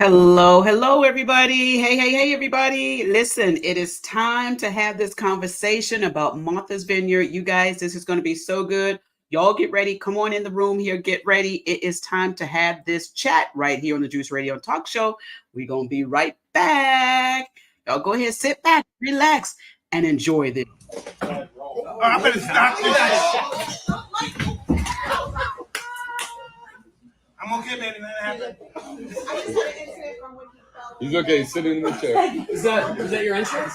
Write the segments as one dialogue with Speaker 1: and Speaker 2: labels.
Speaker 1: Hello, hello, everybody. Hey, everybody. Listen, it is time to have this conversation about Martha's Vineyard. You guys, this is going to be so good. Y'all get ready. Come on in the room here. Get ready. It is time to have this chat right here on the Juice Radio Talk Show. We're going to be right back. Y'all go ahead, sit back, relax, and enjoy this.
Speaker 2: Oh, I better stop this. I'm okay, baby. Nothing happened.
Speaker 3: He's okay. Sit in the chair.
Speaker 4: Is that your entrance?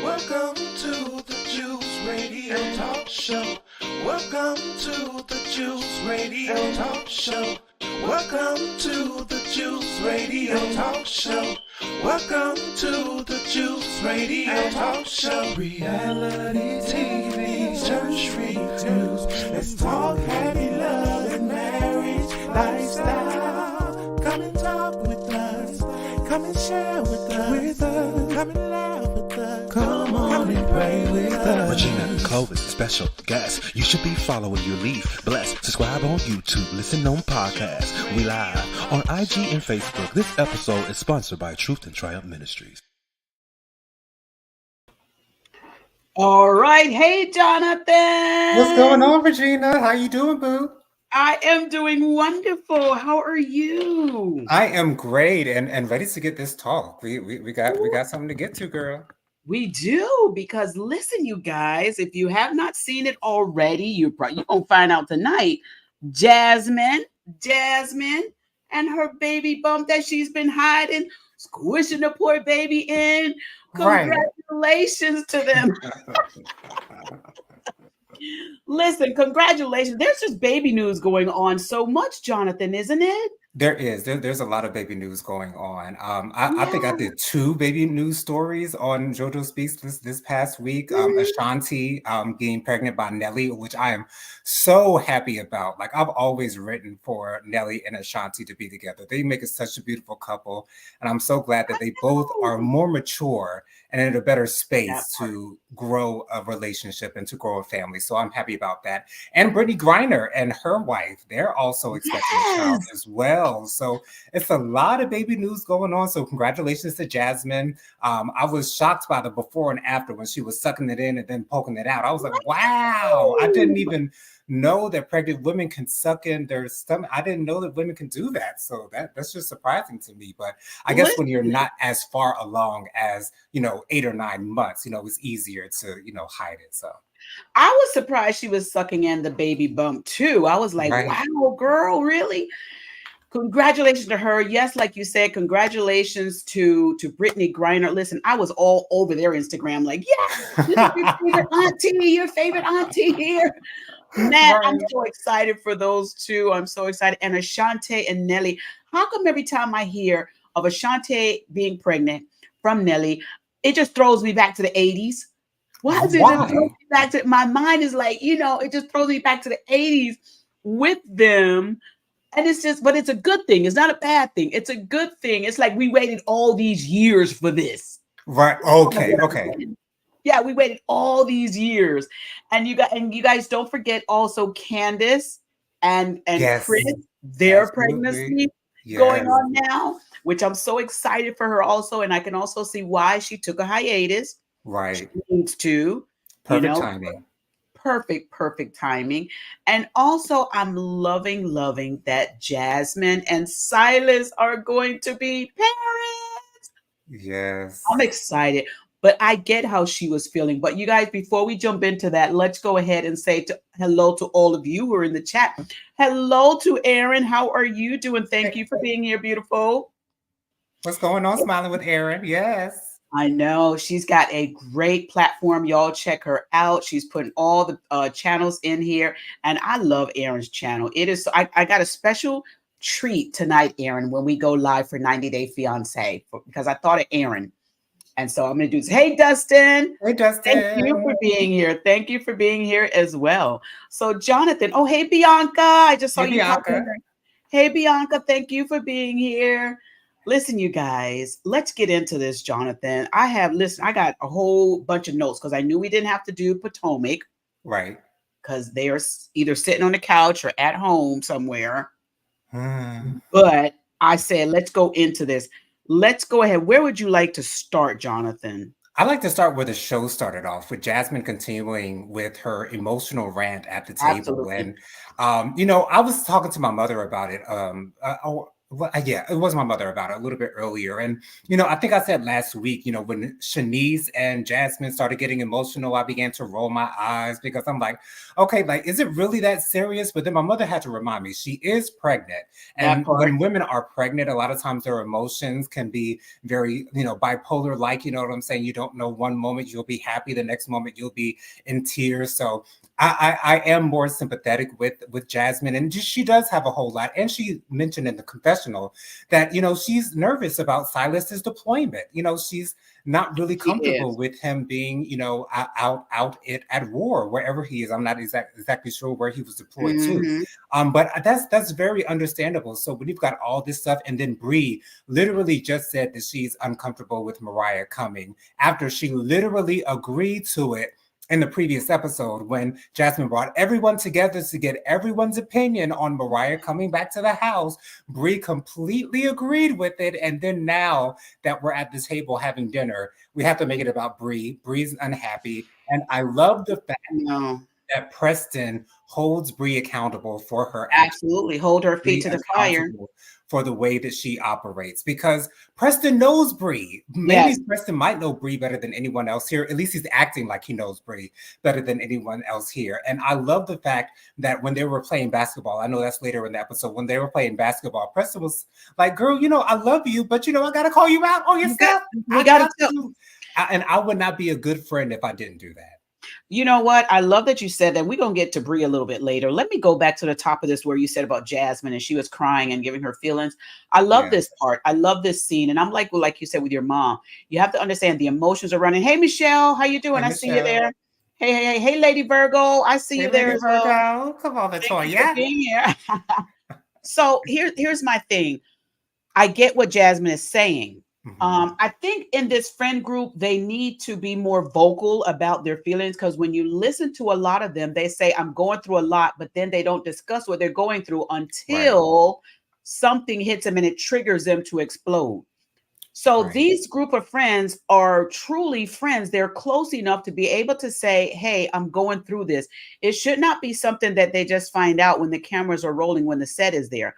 Speaker 2: Welcome to the Juice Radio Talk Show. Welcome to the Juice Radio Talk Show. Welcome to the Juice Radio Talk Show. Welcome to the Juice Radio Talk Show. Reality TV, church reviews. Let's talk happy love and marriage lifestyle. Come and talk with us. Come and share with us. Come and laugh with us. Come on and pray with us.
Speaker 5: Regina, Clovis, special guest. You should be following your lead. Bless. Subscribe on YouTube. Listen on podcasts. We live on IG and Facebook. This episode is sponsored by TRIUMPH Ministries.
Speaker 1: All right. Hey, Jonathan.
Speaker 6: What's going on, Regina? How you doing, boo?
Speaker 1: I am doing wonderful. How are you?
Speaker 6: I am great and ready to get this talk. We got something to get to, girl.
Speaker 1: We do, because listen, you guys, if you have not seen it already, you're gonna find out tonight. Jasmin, and her baby bump that she's been hiding, squishing the poor baby in. Congratulations to them. Listen, congratulations. There's just baby news going on so much, Jonathan, isn't it?
Speaker 6: There is. There's a lot of baby news going on. I think I did 2 baby news stories on JoJo Speaks this past week. Ashanti being pregnant by Nelly, which I am so happy about. Like, I've always written for Nelly and Ashanti to be together. They make it such a beautiful couple. And I'm so glad that they both are more mature and in a better space to grow a relationship and to grow a family. So I'm happy about that. And Brittany Griner and her wife, they're also expecting a child as well. So it's a lot of baby news going on. So congratulations to Jasmin. I was shocked by the before and after when she was sucking it in and then poking it out. I was like, wow, I didn't even know that pregnant women can suck in their stomach. I didn't know that women can do that. So that's just surprising to me. But I guess when you're not as far along as, 8 or 9 months, it's easier to, hide it. So
Speaker 1: I was surprised she was sucking in the baby bump too. I was like, wow, girl, really? Congratulations to her. Yes, like you said, congratulations to Brittany Griner. Listen, I was all over their Instagram like, yeah, this is your favorite auntie here. Man, I'm so excited for those two. I'm so excited. And Ashanti and Nelly. How come every time I hear of Ashanti being pregnant from Nelly, it just throws me back to the 80s? Why is it just throws me back to my mind is like, it just throws me back to the 80s with them. And it's just, but it's a good thing. It's not a bad thing. It's a good thing. It's like we waited all these years for this.
Speaker 6: Right. Okay.
Speaker 1: Yeah, we waited all these years. And you guys don't forget also Candace and Chris, their pregnancy going on now, which I'm so excited for her also. And I can also see why she took a hiatus.
Speaker 6: Right.
Speaker 1: She needs to.
Speaker 6: Perfect timing.
Speaker 1: Perfect timing. And also I'm loving that Jasmin and Silas are going to be parents.
Speaker 6: Yes.
Speaker 1: I'm excited. But I get how she was feeling. But you guys, before we jump into that, let's go ahead and say hello to all of you who are in the chat. Hello to Erin. How are you doing? Thank you for being here, beautiful.
Speaker 6: What's going on? Smiling with Erin. Yes.
Speaker 1: I know. She's got a great platform. Y'all check her out. She's putting all the channels in here. And I love Erin's channel. It is. I got a special treat tonight, Erin, when we go live for 90 Day Fiance, because I thought of Erin. And so I'm going to do this. Hey, Dustin.
Speaker 6: Hey, Dustin.
Speaker 1: Thank you for being here. Thank you for being here as well. So, Jonathan. Oh, hey, Bianca. I just saw you.
Speaker 6: Bianca.
Speaker 1: Hey, Bianca. Thank you for being here. Listen, you guys, let's get into this, Jonathan. I got a whole bunch of notes because I knew we didn't have to do Potomac.
Speaker 6: Right.
Speaker 1: because they are either sitting on the couch or at home somewhere.
Speaker 6: Hmm.
Speaker 1: But I said, let's go into this. Let's go ahead. Where would you like to start, Jonathan?
Speaker 6: I like to start where the show started off, with Jasmine continuing with her emotional rant at the table.
Speaker 1: Absolutely.
Speaker 6: And, I was talking to my mother about it. Yeah, it was my mother about it a little bit earlier. And, I think I said last week, when Shanice and Jasmine started getting emotional, I began to roll my eyes because I'm like, okay, like, is it really that serious? But then my mother had to remind me she is pregnant. And when women are pregnant, a lot of times their emotions can be very, bipolar like, you know what I'm saying? You don't know, one moment you'll be happy, the next moment you'll be in tears. So I am more sympathetic with Jasmine, and she does have a whole lot. And she mentioned in the confessional that, she's nervous about Silas's deployment. She's not really comfortable with him being, out at war, wherever he is. I'm not exactly sure where he was deployed to. But that's very understandable. So when you've got all this stuff, and then Bree literally just said that she's uncomfortable with Mariah coming after she literally agreed to it in the previous episode, when Jasmine brought everyone together to get everyone's opinion on Mariah coming back to the house. Bree completely agreed with it. And then now that we're at this table having dinner, we have to make it about Bree. Bree's unhappy. And I love the fact that Preston holds Bree accountable for her actions.
Speaker 1: Absolutely. Hold her feet to the fire.
Speaker 6: For the way that she operates, because Preston knows Bree. Maybe Preston might know Bree better than anyone else here. At least he's acting like he knows Bree better than anyone else here. And I love the fact that when they were playing basketball, I know that's later in the episode, when they were playing basketball, Preston was like, girl, I love you, but I gotta call you out on your stuff. And I would not be a good friend if I didn't do that.
Speaker 1: You know what? I love that you said that. We're going to get to Bree a little bit later. Let me go back to the top of this where you said about Jasmine and she was crying and giving her feelings. I love this part. I love this scene. And I'm like you said with your mom, you have to understand the emotions are running. Hey, Michelle, how you doing? I see you there. Hey, Lady Virgo. I see you there as well.
Speaker 6: Come on, Latoya.
Speaker 1: Being here. So here's my thing. I get what Jasmine is saying. I think in this friend group, they need to be more vocal about their feelings, because when you listen to a lot of them, they say, I'm going through a lot, but then they don't discuss what they're going through until something hits them and it triggers them to explode. So these group of friends are truly friends. They're close enough to be able to say, hey, I'm going through this. It should not be something that they just find out when the cameras are rolling, when the set is there.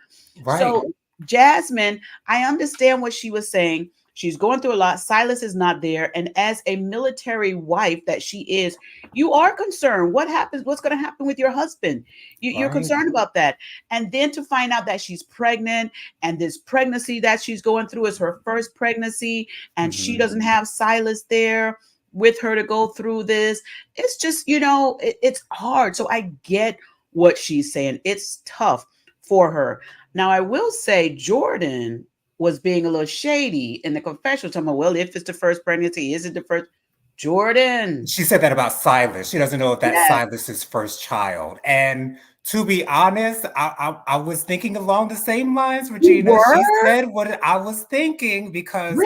Speaker 1: So Jasmine, I understand what she was saying. She's going through a lot. Silas is not there. And as a military wife that she is, you are concerned. What happens? What's going to happen with your husband? You're concerned about that. And then to find out that she's pregnant, and this pregnancy that she's going through is her first pregnancy, and she doesn't have Silas there with her to go through this. It's just, it's hard. So I get what she's saying. It's tough for her. Now, I will say Jordan was being a little shady in the confessional, talking about, well, if it's the first pregnancy, is it the first? Jordan.
Speaker 6: She said that about Silas. She doesn't know if that's Silas's first child. And to be honest, I was thinking along the same lines, Regina. She said what I was thinking, because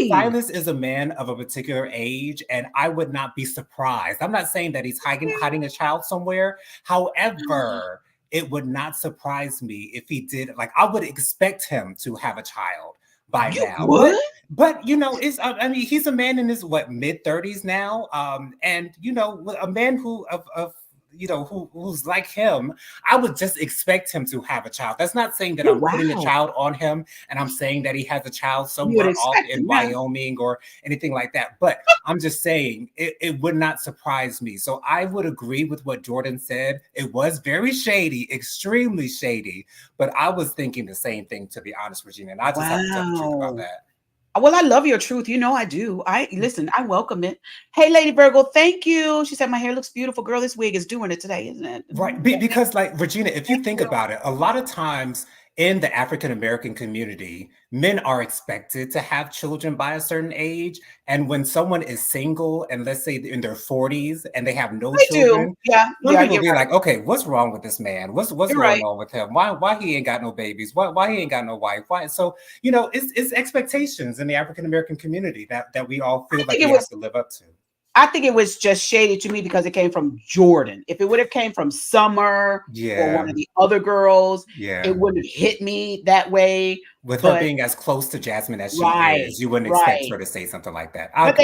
Speaker 6: Silas is a man of a particular age, and I would not be surprised. I'm not saying that he's hiding a child somewhere. However, it would not surprise me if he did. Like, I would expect him to have a child by now. But he's a man in his mid-30s now. And a man who's like him, I would just expect him to have a child. That's not saying that I'm putting a child on him, and I'm saying that he has a child somewhere off in Wyoming or anything like that. But I'm just saying it would not surprise me. So I would agree with what Jordan said. It was very shady, extremely shady. But I was thinking the same thing, to be honest, Regina. And I just have to tell the truth about that.
Speaker 1: Well, I love your truth. I do. Listen, I welcome it. Hey, Lady Virgo, thank you. She said, my hair looks beautiful. Girl, this wig is doing it today, isn't it?
Speaker 6: Right. Because, like, Regina, if you think about it, a lot of times in the African-American community, men are expected to have children by a certain age. And when someone is single, and let's say in their 40s, and they have no children, people be like, okay, what's wrong with this man? What's going on with him? Why he ain't got no babies? Why he ain't got no wife? Why? So, it's expectations in the African-American community that we all feel like we have to live up to.
Speaker 1: I think it was just shady to me because it came from Jordan. If it would have came from Summer or one of the other girls, it wouldn't have hit me that way.
Speaker 6: With her being as close to Jasmine as she is, you wouldn't expect her to say something like that.
Speaker 1: But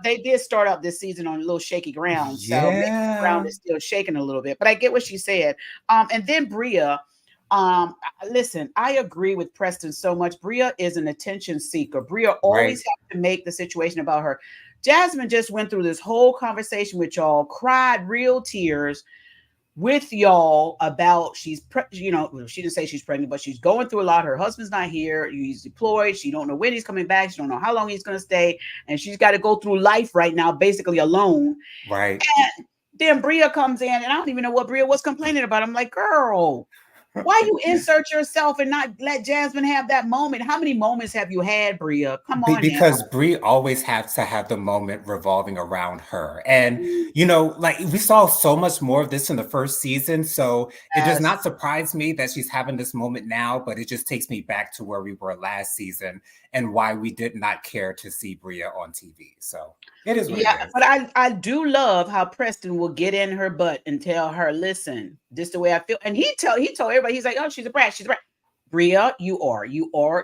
Speaker 1: they did start out this season on a little shaky ground. So maybe the ground is still shaking a little bit. But I get what she said. And then Bria, listen, I agree with Preston so much. Bria is an attention seeker. Bria always has to make the situation about her. Jasmine just went through this whole conversation with y'all, cried real tears with y'all about she didn't say she's pregnant, but she's going through a lot. Her husband's not here. He's deployed. She don't know when he's coming back. She don't know how long he's going to stay. And she's got to go through life right now, basically alone.
Speaker 6: Right.
Speaker 1: And then Bria comes in and I don't even know what Bria was complaining about. I'm like, girl, why you insert yourself and not let Jasmine have that moment? How many moments have you had, Bria? Come on.
Speaker 6: Because Bria always has to have the moment revolving around her. And, like we saw so much more of this in the first season. So it does not surprise me that she's having this moment now, but it just takes me back to where we were last season and why we did not care to see Bria on TV. So it is what it is.
Speaker 1: But I do love how Preston will get in her butt and tell her, listen, this is the way I feel. And he told everybody, he's like, oh, she's a brat. She's a brat. Bria, you are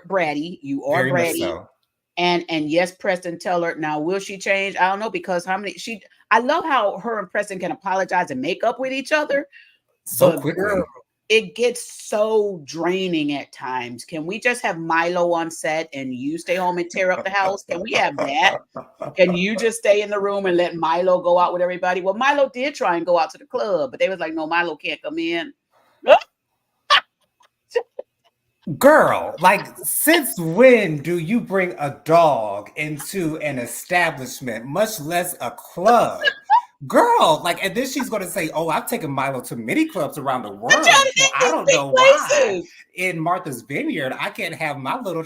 Speaker 1: bratty. You are
Speaker 6: very
Speaker 1: bratty.
Speaker 6: So.
Speaker 1: And yes, Preston, tell her now, will she change? I don't know, because I love how her and Preston can apologize and make up with each other
Speaker 6: so quickly.
Speaker 1: Girl, it gets so draining at times. Can we just have Milo on set and you stay home and tear up the house? Can we have that? Can you just stay in the room and let Milo go out with everybody? Well, Milo did try and go out to the club, but they was like, no, Milo can't come in.
Speaker 6: Girl, like, since when do you bring a dog into an establishment, much less a club? Girl, like, and then she's going to say, oh, I've taken Milo to many clubs around the world. So I don't know why in Martha's Vineyard I can't have my little...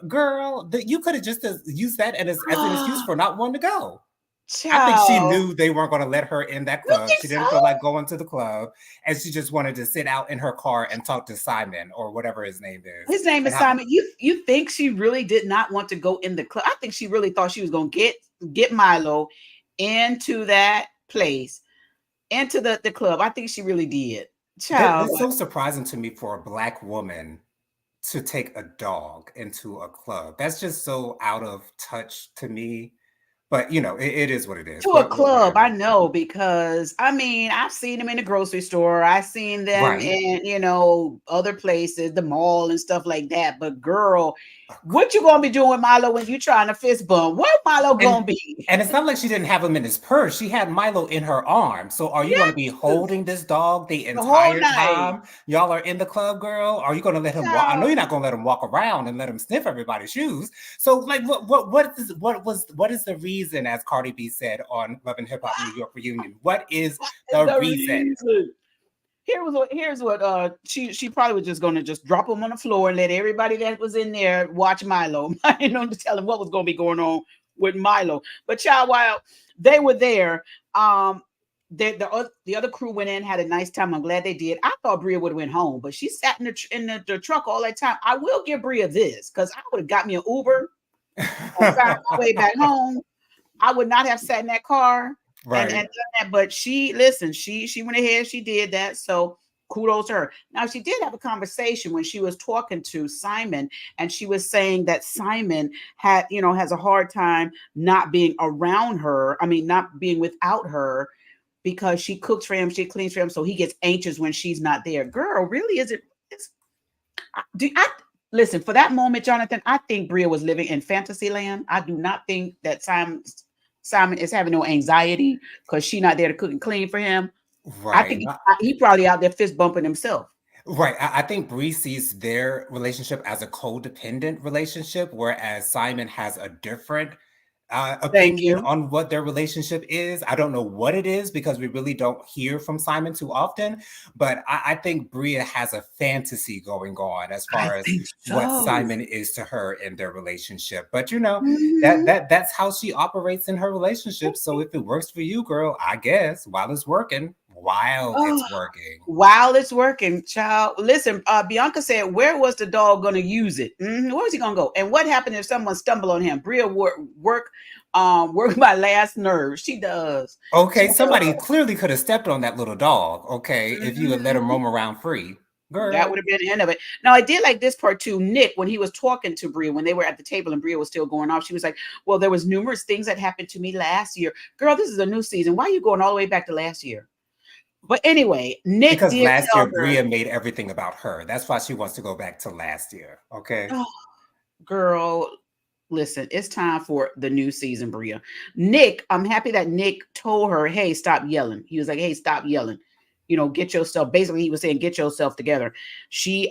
Speaker 6: Girl, you could have just used that as an excuse for not wanting to go. Child. I think she knew they weren't going to let her in that club. She didn't feel like going to the club, and she just wanted to sit out in her car and talk to Simon or whatever his name is.
Speaker 1: His name is Simon. You think she really did not want to go in the club? I think she really thought she was going to get Milo into that place, into the club. I think she really did. Child.
Speaker 6: It's so surprising to me for a Black woman to take a dog into a club. That's just so out of touch to me. But, it is what it is.
Speaker 1: To a club, I know, because, I've seen them in the grocery store. I've seen them in, other places, the mall and stuff like that. But, girl, what you going to be doing with Milo when you trying to fist bump? Where Milo going to be?
Speaker 6: And it's not like she didn't have him in his purse. She had Milo in her arms. So are you going to be holding this dog the entire time y'all are in the club, girl? Are you going to let him walk? I know you're not going to let him walk around and let him sniff everybody's shoes. So, like, what is the reason, as Cardi B said on Love and Hip Hop New York Reunion? What is the reason?
Speaker 1: Here's what she probably was just gonna just drop him on the floor and let everybody that was in there watch Milo. To tell him what was gonna be going on with Milo. But child, while they were there, the other crew went in, had a nice time. I'm glad they did. I thought Bria would have went home, but she sat in the truck all that time. I will give Bria this, because I would have got me an Uber and found my way back home. I would not have sat in that car. Right. And done that, but she went ahead, she did that. So kudos to her. Now, she did have a conversation when she was talking to Simon, and she was saying that Simon has a hard time not being around her. Not being without her, because she cooks for him, she cleans for him, so he gets anxious when she's not there. Girl, really? Listen, for that moment, Jonathan, I think Bria was living in fantasy land. I do not think that Simon is having no anxiety because she's not there to cook and clean for him. Right. I think he probably out there fist bumping himself.
Speaker 6: Right. I think Bree sees their relationship as a codependent relationship, whereas Simon has a different opinion on what their relationship is. I don't know what it is, because we really don't hear from Simon too often, but I think Bria has a fantasy going on as far as what Simon is to her in their relationship. But that's how she operates in her relationship. So if it works for you, girl, I guess while it's working,
Speaker 1: child. Listen, Bianca said, where was the dog going to use it? Where was he going to go? And what happened if someone stumbled on him? Bria work work my last nerve. She does.
Speaker 6: Okay,
Speaker 1: She
Speaker 6: somebody
Speaker 1: does.
Speaker 6: clearly could have stepped on that little dog, okay, if you had let him
Speaker 1: Mhm.
Speaker 6: roam around free.
Speaker 1: That would
Speaker 6: Girl.
Speaker 1: have been the end of it. Now, I did like this part too. Nick, when he was talking to Bria, when they were at the table and Bria was still going off, she was like, well, there was numerous things that happened to me last year. Girl, this is a new season. Why are you going all the way back to last year? But anyway, Nick
Speaker 6: Because
Speaker 1: did
Speaker 6: last
Speaker 1: tell
Speaker 6: year
Speaker 1: her,
Speaker 6: Bria made everything about her. That's why she wants to go back to last year, okay?
Speaker 1: oh, girl, listen, it's time for the new season, Bria. Nick, I'm happy that Nick told her, hey, stop yelling. He was like, hey, stop yelling. You know, get yourself, basically, he was saying, get yourself together. She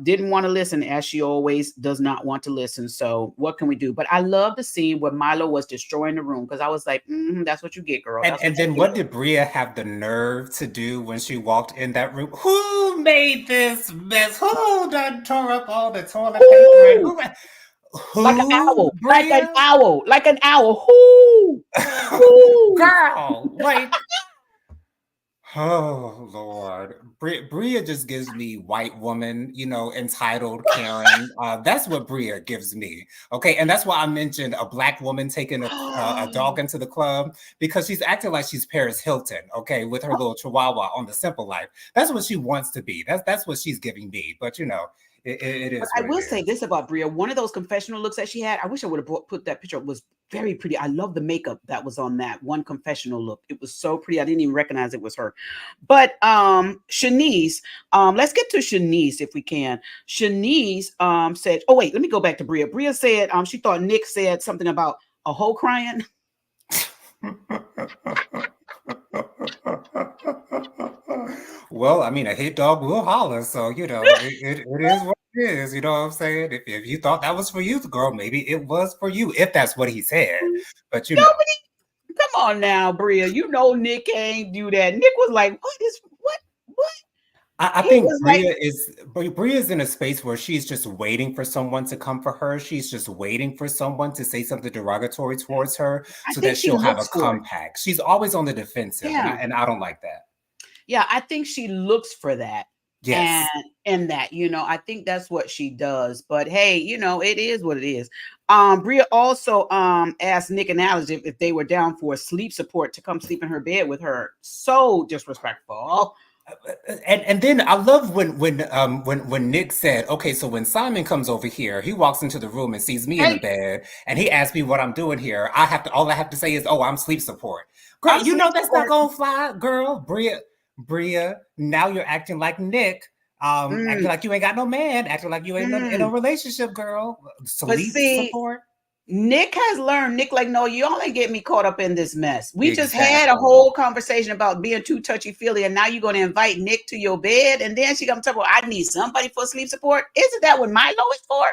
Speaker 1: didn't want to listen, as she always does not want to listen. So what can we do? But I love the scene where Milo was destroying the room, because I was like, that's what you get, girl. That's
Speaker 6: And
Speaker 1: what you
Speaker 6: then
Speaker 1: get.
Speaker 6: what did Bria have the nerve to do when she walked in that room? Who made this mess? Who done tore up all the toilet paper? And
Speaker 1: Ooh, like an
Speaker 6: who,
Speaker 1: owl, like an
Speaker 6: Bria?
Speaker 1: owl, like an owl. Whoo, whoo.
Speaker 6: Girl, like, oh Lord, Bria just gives me white woman, you know, entitled Karen. That's what Bria gives me. Okay, and that's why I mentioned a black woman taking a dog into the club, because she's acting like she's Paris Hilton. Okay, with her little Chihuahua on The Simple Life. That's what she wants to be. That's what she's giving me. But you know, it
Speaker 1: But
Speaker 6: is
Speaker 1: I
Speaker 6: what it
Speaker 1: will say
Speaker 6: is.
Speaker 1: this about Bria. One of those confessional looks that she had, I wish I would have put that picture up, was very pretty. I love the makeup that was on that one confessional look. It was so pretty. I didn't even recognize it was her. But Shanice, let's get to Shanice if we can. Shanice said, oh wait, let me go back to Bria. Bria said she thought Nick said something about a hoe crying.
Speaker 6: Well, I mean, a hit dog will holler, so you know, it is what it is. You know what I'm saying? If you thought that was for you, girl, maybe it was for you, if that's what he said. But you know,
Speaker 1: Nobody, come on now, Bria. You know Nick ain't do that. Nick was like, what?
Speaker 6: I
Speaker 1: He
Speaker 6: think
Speaker 1: was like,
Speaker 6: Bria's in a space where she's just waiting for someone to come for her. She's just waiting for someone to say something derogatory towards her
Speaker 1: I
Speaker 6: so
Speaker 1: think
Speaker 6: that
Speaker 1: she
Speaker 6: she'll have a
Speaker 1: looks for it.
Speaker 6: comeback. She's always on the defensive, and
Speaker 1: Yeah.
Speaker 6: I don't like that.
Speaker 1: Yeah, I think she looks for that. And
Speaker 6: Yes.
Speaker 1: in that, I think that's what she does. But hey, it is what it is. Bria also asked Nick and Alex if they were down for sleep support to come sleep in her bed with her. So disrespectful.
Speaker 6: And then I love when Nick said, okay, so when Simon comes over here, he walks into the room and sees me in the
Speaker 1: Hey,
Speaker 6: bed, and he asks me what I'm doing here. All I have to say is, oh, I'm sleep support. Girl,
Speaker 1: I'm
Speaker 6: you
Speaker 1: sleep
Speaker 6: know that's not
Speaker 1: support.
Speaker 6: gonna fly, girl. Bria, now you're acting like Nick. Acting
Speaker 1: Mm,
Speaker 6: like you ain't got no man, acting like you ain't in a
Speaker 1: mm.
Speaker 6: relationship, girl.
Speaker 1: But
Speaker 6: Sleep
Speaker 1: see,
Speaker 6: support.
Speaker 1: Nick has learned. Nick, like, no, you only get me caught up in this mess. We just had a
Speaker 6: Exactly.
Speaker 1: whole conversation about being too touchy feely, and now you're going to invite Nick to your bed, and then she gonna tell me, I need somebody for sleep support. Isn't that what Milo is for?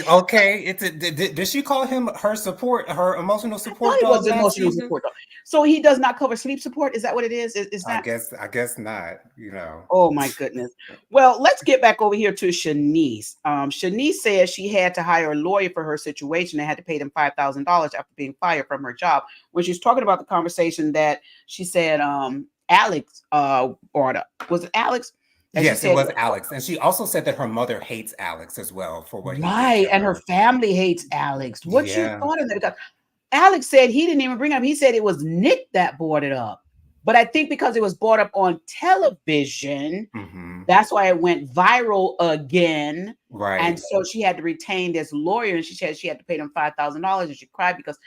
Speaker 6: Okay, did she call him her support, her emotional
Speaker 1: I thought
Speaker 6: support
Speaker 1: it was
Speaker 6: dog last
Speaker 1: emotional
Speaker 6: season?
Speaker 1: support. Though. So he does not cover sleep support. Is that what it is? Is that?
Speaker 6: I guess not, you know.
Speaker 1: Oh my goodness. Well, let's get back over here to Shanice. Shanice says she had to hire a lawyer for her situation and had to pay them $5,000 after being fired from her job. When she's talking about the conversation that she said Alex brought up. Was it Alex? That she
Speaker 6: Yes, it
Speaker 1: said,
Speaker 6: was Alex. And she also said that her mother hates Alex as well for what he did
Speaker 1: right,
Speaker 6: to
Speaker 1: and her
Speaker 6: her.
Speaker 1: family hates Alex. What's your
Speaker 6: Yeah.
Speaker 1: thought on that? Because Alex said he didn't even bring it up. He said it was Nick that brought it up. But I think because it was brought up on television,
Speaker 6: Hmm.
Speaker 1: that's why it went viral again. And
Speaker 6: Right.
Speaker 1: so she had to retain this lawyer, and she said she had to pay them $5,000, and she cried because,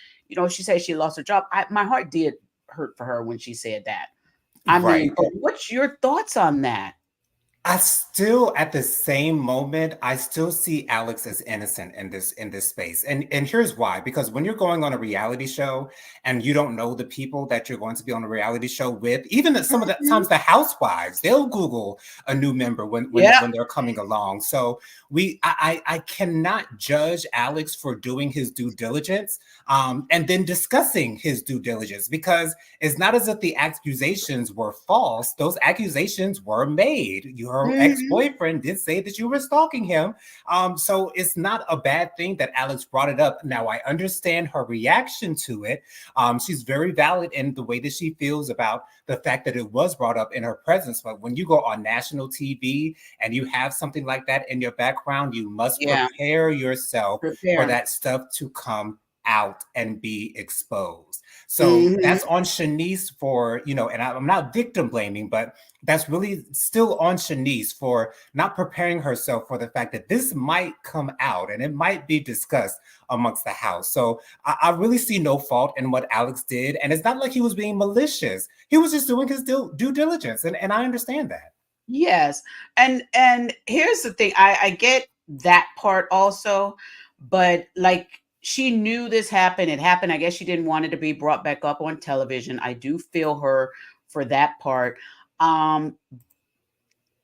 Speaker 1: she said she lost her job. My heart did hurt for her when she said that. I mean,
Speaker 6: Right.
Speaker 1: but what's your thoughts on that?
Speaker 6: I still, at the same moment, I still see Alex as innocent in this space. And here's why. Because when you're going on a reality show and you don't know the people that you're going to be on a reality show with, even some of the
Speaker 1: Mhm.
Speaker 6: times the housewives, they'll Google a new member
Speaker 1: Yeah.
Speaker 6: when they're coming along. So I cannot judge Alex for doing his due diligence and then discussing his due diligence, because it's not as if the accusations were false. Those accusations were made. Your
Speaker 1: Mhm.
Speaker 6: ex-boyfriend did say that you were stalking him. So it's not a bad thing that Alex brought it up. Now, I understand her reaction to it. She's very valid in the way that she feels about the fact that it was brought up in her presence. But when you go on national TV and you have something like that in your background, you must
Speaker 1: Yeah.
Speaker 6: prepare yourself for
Speaker 1: Prepare.
Speaker 6: that stuff to come out and be exposed. So that's on Shanice for, you know, and I'm not victim blaming, but that's really still on Shanice for not preparing herself for the fact that this might come out and it might be discussed amongst the house. So I really see no fault in what Alex did. And it's not like he was being malicious. He was just doing his due diligence. And I understand that.
Speaker 1: Yes. And here's the thing. I get that part also, but like, she knew this happened. It happened. I guess she didn't want it to be brought back up on television. I do feel her for that part.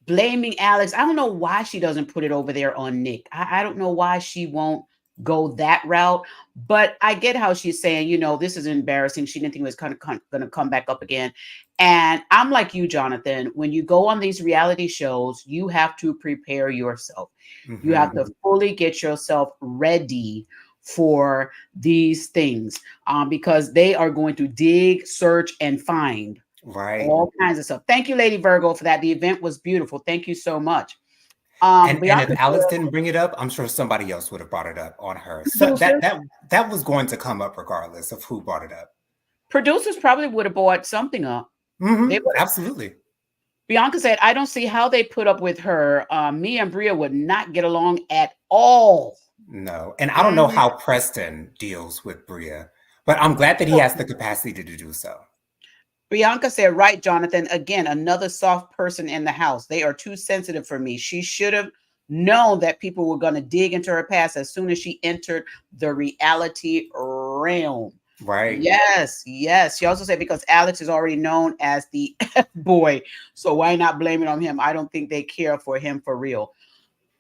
Speaker 1: Blaming Alex. I don't know why she doesn't put it over there on Nick. I don't know why she won't go that route, but I get how she's saying, you know, this is embarrassing. She didn't think it was kind of going to come back up again. And I'm like you, Jonathan, when you go on these reality shows, you have to prepare yourself. You have to fully get yourself ready for these things, because they are going to dig, search, and find all kinds of stuff. Thank you, Lady Virgo, for that. The event was beautiful. Thank you so much.
Speaker 6: And if Alex didn't bring it up, I'm sure somebody else would have brought it up on her. So that was going to come up regardless of who brought it up.
Speaker 1: Producers probably would have brought something up.
Speaker 6: Absolutely.
Speaker 1: Bianca said, I don't see how they put up with her. Me and Bria would not get along at all.
Speaker 6: No. And I don't know how Preston deals with Bria, but I'm glad that he has the capacity to do so.
Speaker 1: Bianca said, right, Jonathan. Again, another soft person in the house. They are too sensitive for me. She should have known that people were going to dig into her past as soon as she entered the reality realm.
Speaker 6: Right.
Speaker 1: Yes. She also said, because Alex is already known as the F boy, so why not blame it on him? I don't think they care for him for real.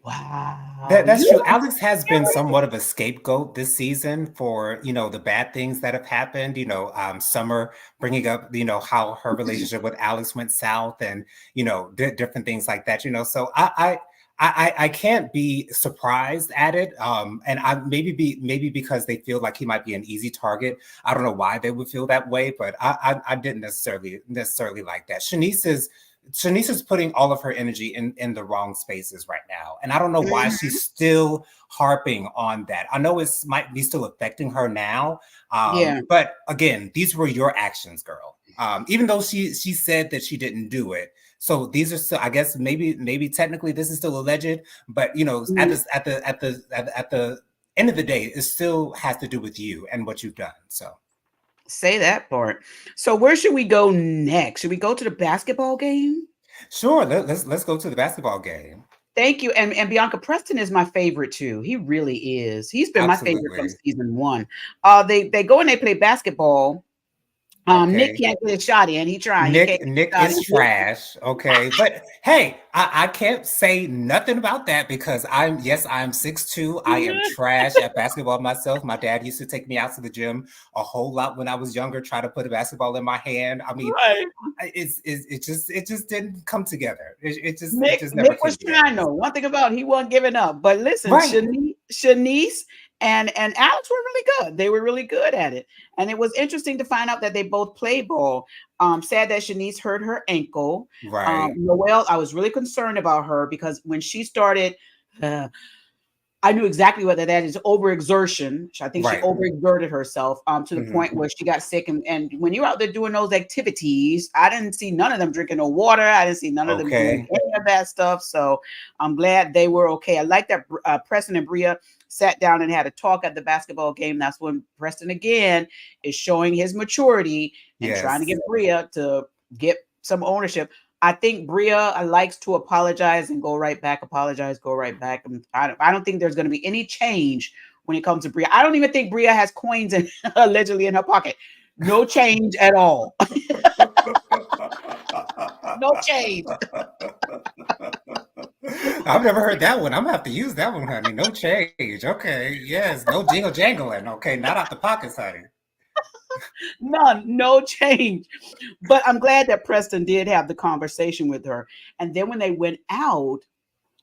Speaker 1: Wow.
Speaker 6: That's true. Alex has been somewhat of a scapegoat this season for, you know, the bad things that have happened. You know, Summer bringing up, you know, how her relationship with Alex went south and, you know, different things like that, you know. So I can't be surprised at it. And I maybe because they feel like he might be an easy target. I don't know why they would feel that way, but I didn't necessarily like that. Shanice is putting all of her energy in the wrong spaces right now. And I don't know why she's still harping on that. I know it might be still affecting her now. But again, these were your actions, girl. Even though she said that she didn't do it. So these are still, I guess maybe technically this is still alleged, but you know, at the end of the day, it still has to do with you and what you've done. So
Speaker 1: say that part. So where should we go next? Should we go to the basketball game?
Speaker 6: Sure. Let's go to the basketball game.
Speaker 1: Thank you. And Bianca, Preston is my favorite too. He really is. He's been my favorite from season 1. They go and they play basketball. Nick can't get a shot in. He tried.
Speaker 6: Nick is trash. Okay. But hey, I can't say nothing about that because I'm 6'2". I am trash at basketball myself. My dad used to take me out to the gym a whole lot when I was younger, try to put a basketball in my hand. I mean, it just didn't come together. It just never
Speaker 1: Nick was trying though. One thing about it, he wasn't giving up. But listen, Shanice and Alex were really good. They were really good at it. And it was interesting to find out that they both play ball. Sad that Shanice hurt her ankle.
Speaker 6: Right.
Speaker 1: Noelle, I was really concerned about her because when she started, I knew exactly what that is, overexertion. I think she overexerted herself to the point where she got sick. And when you're out there doing those activities, I didn't see none of them drinking no water. I didn't see none of them doing any of that stuff. So I'm glad they were okay. I like that Preston and Bria sat down and had a talk at the basketball game. That's when Preston again is showing his maturity and trying to get Bria to get some ownership. I think Bria likes to apologize and go right back, apologize, go right back. I don't think there's going to be any change when it comes to Bria. I don't even think Bria has coins allegedly in her pocket. No change at all. No change.
Speaker 6: I've never heard that one. I'm gonna have to use that one, honey. No change. Okay. Yes. No jingle jangling. Okay. Not out the pockets, honey.
Speaker 1: None, no change. But I'm glad that Preston did have the conversation with her. And then when they went out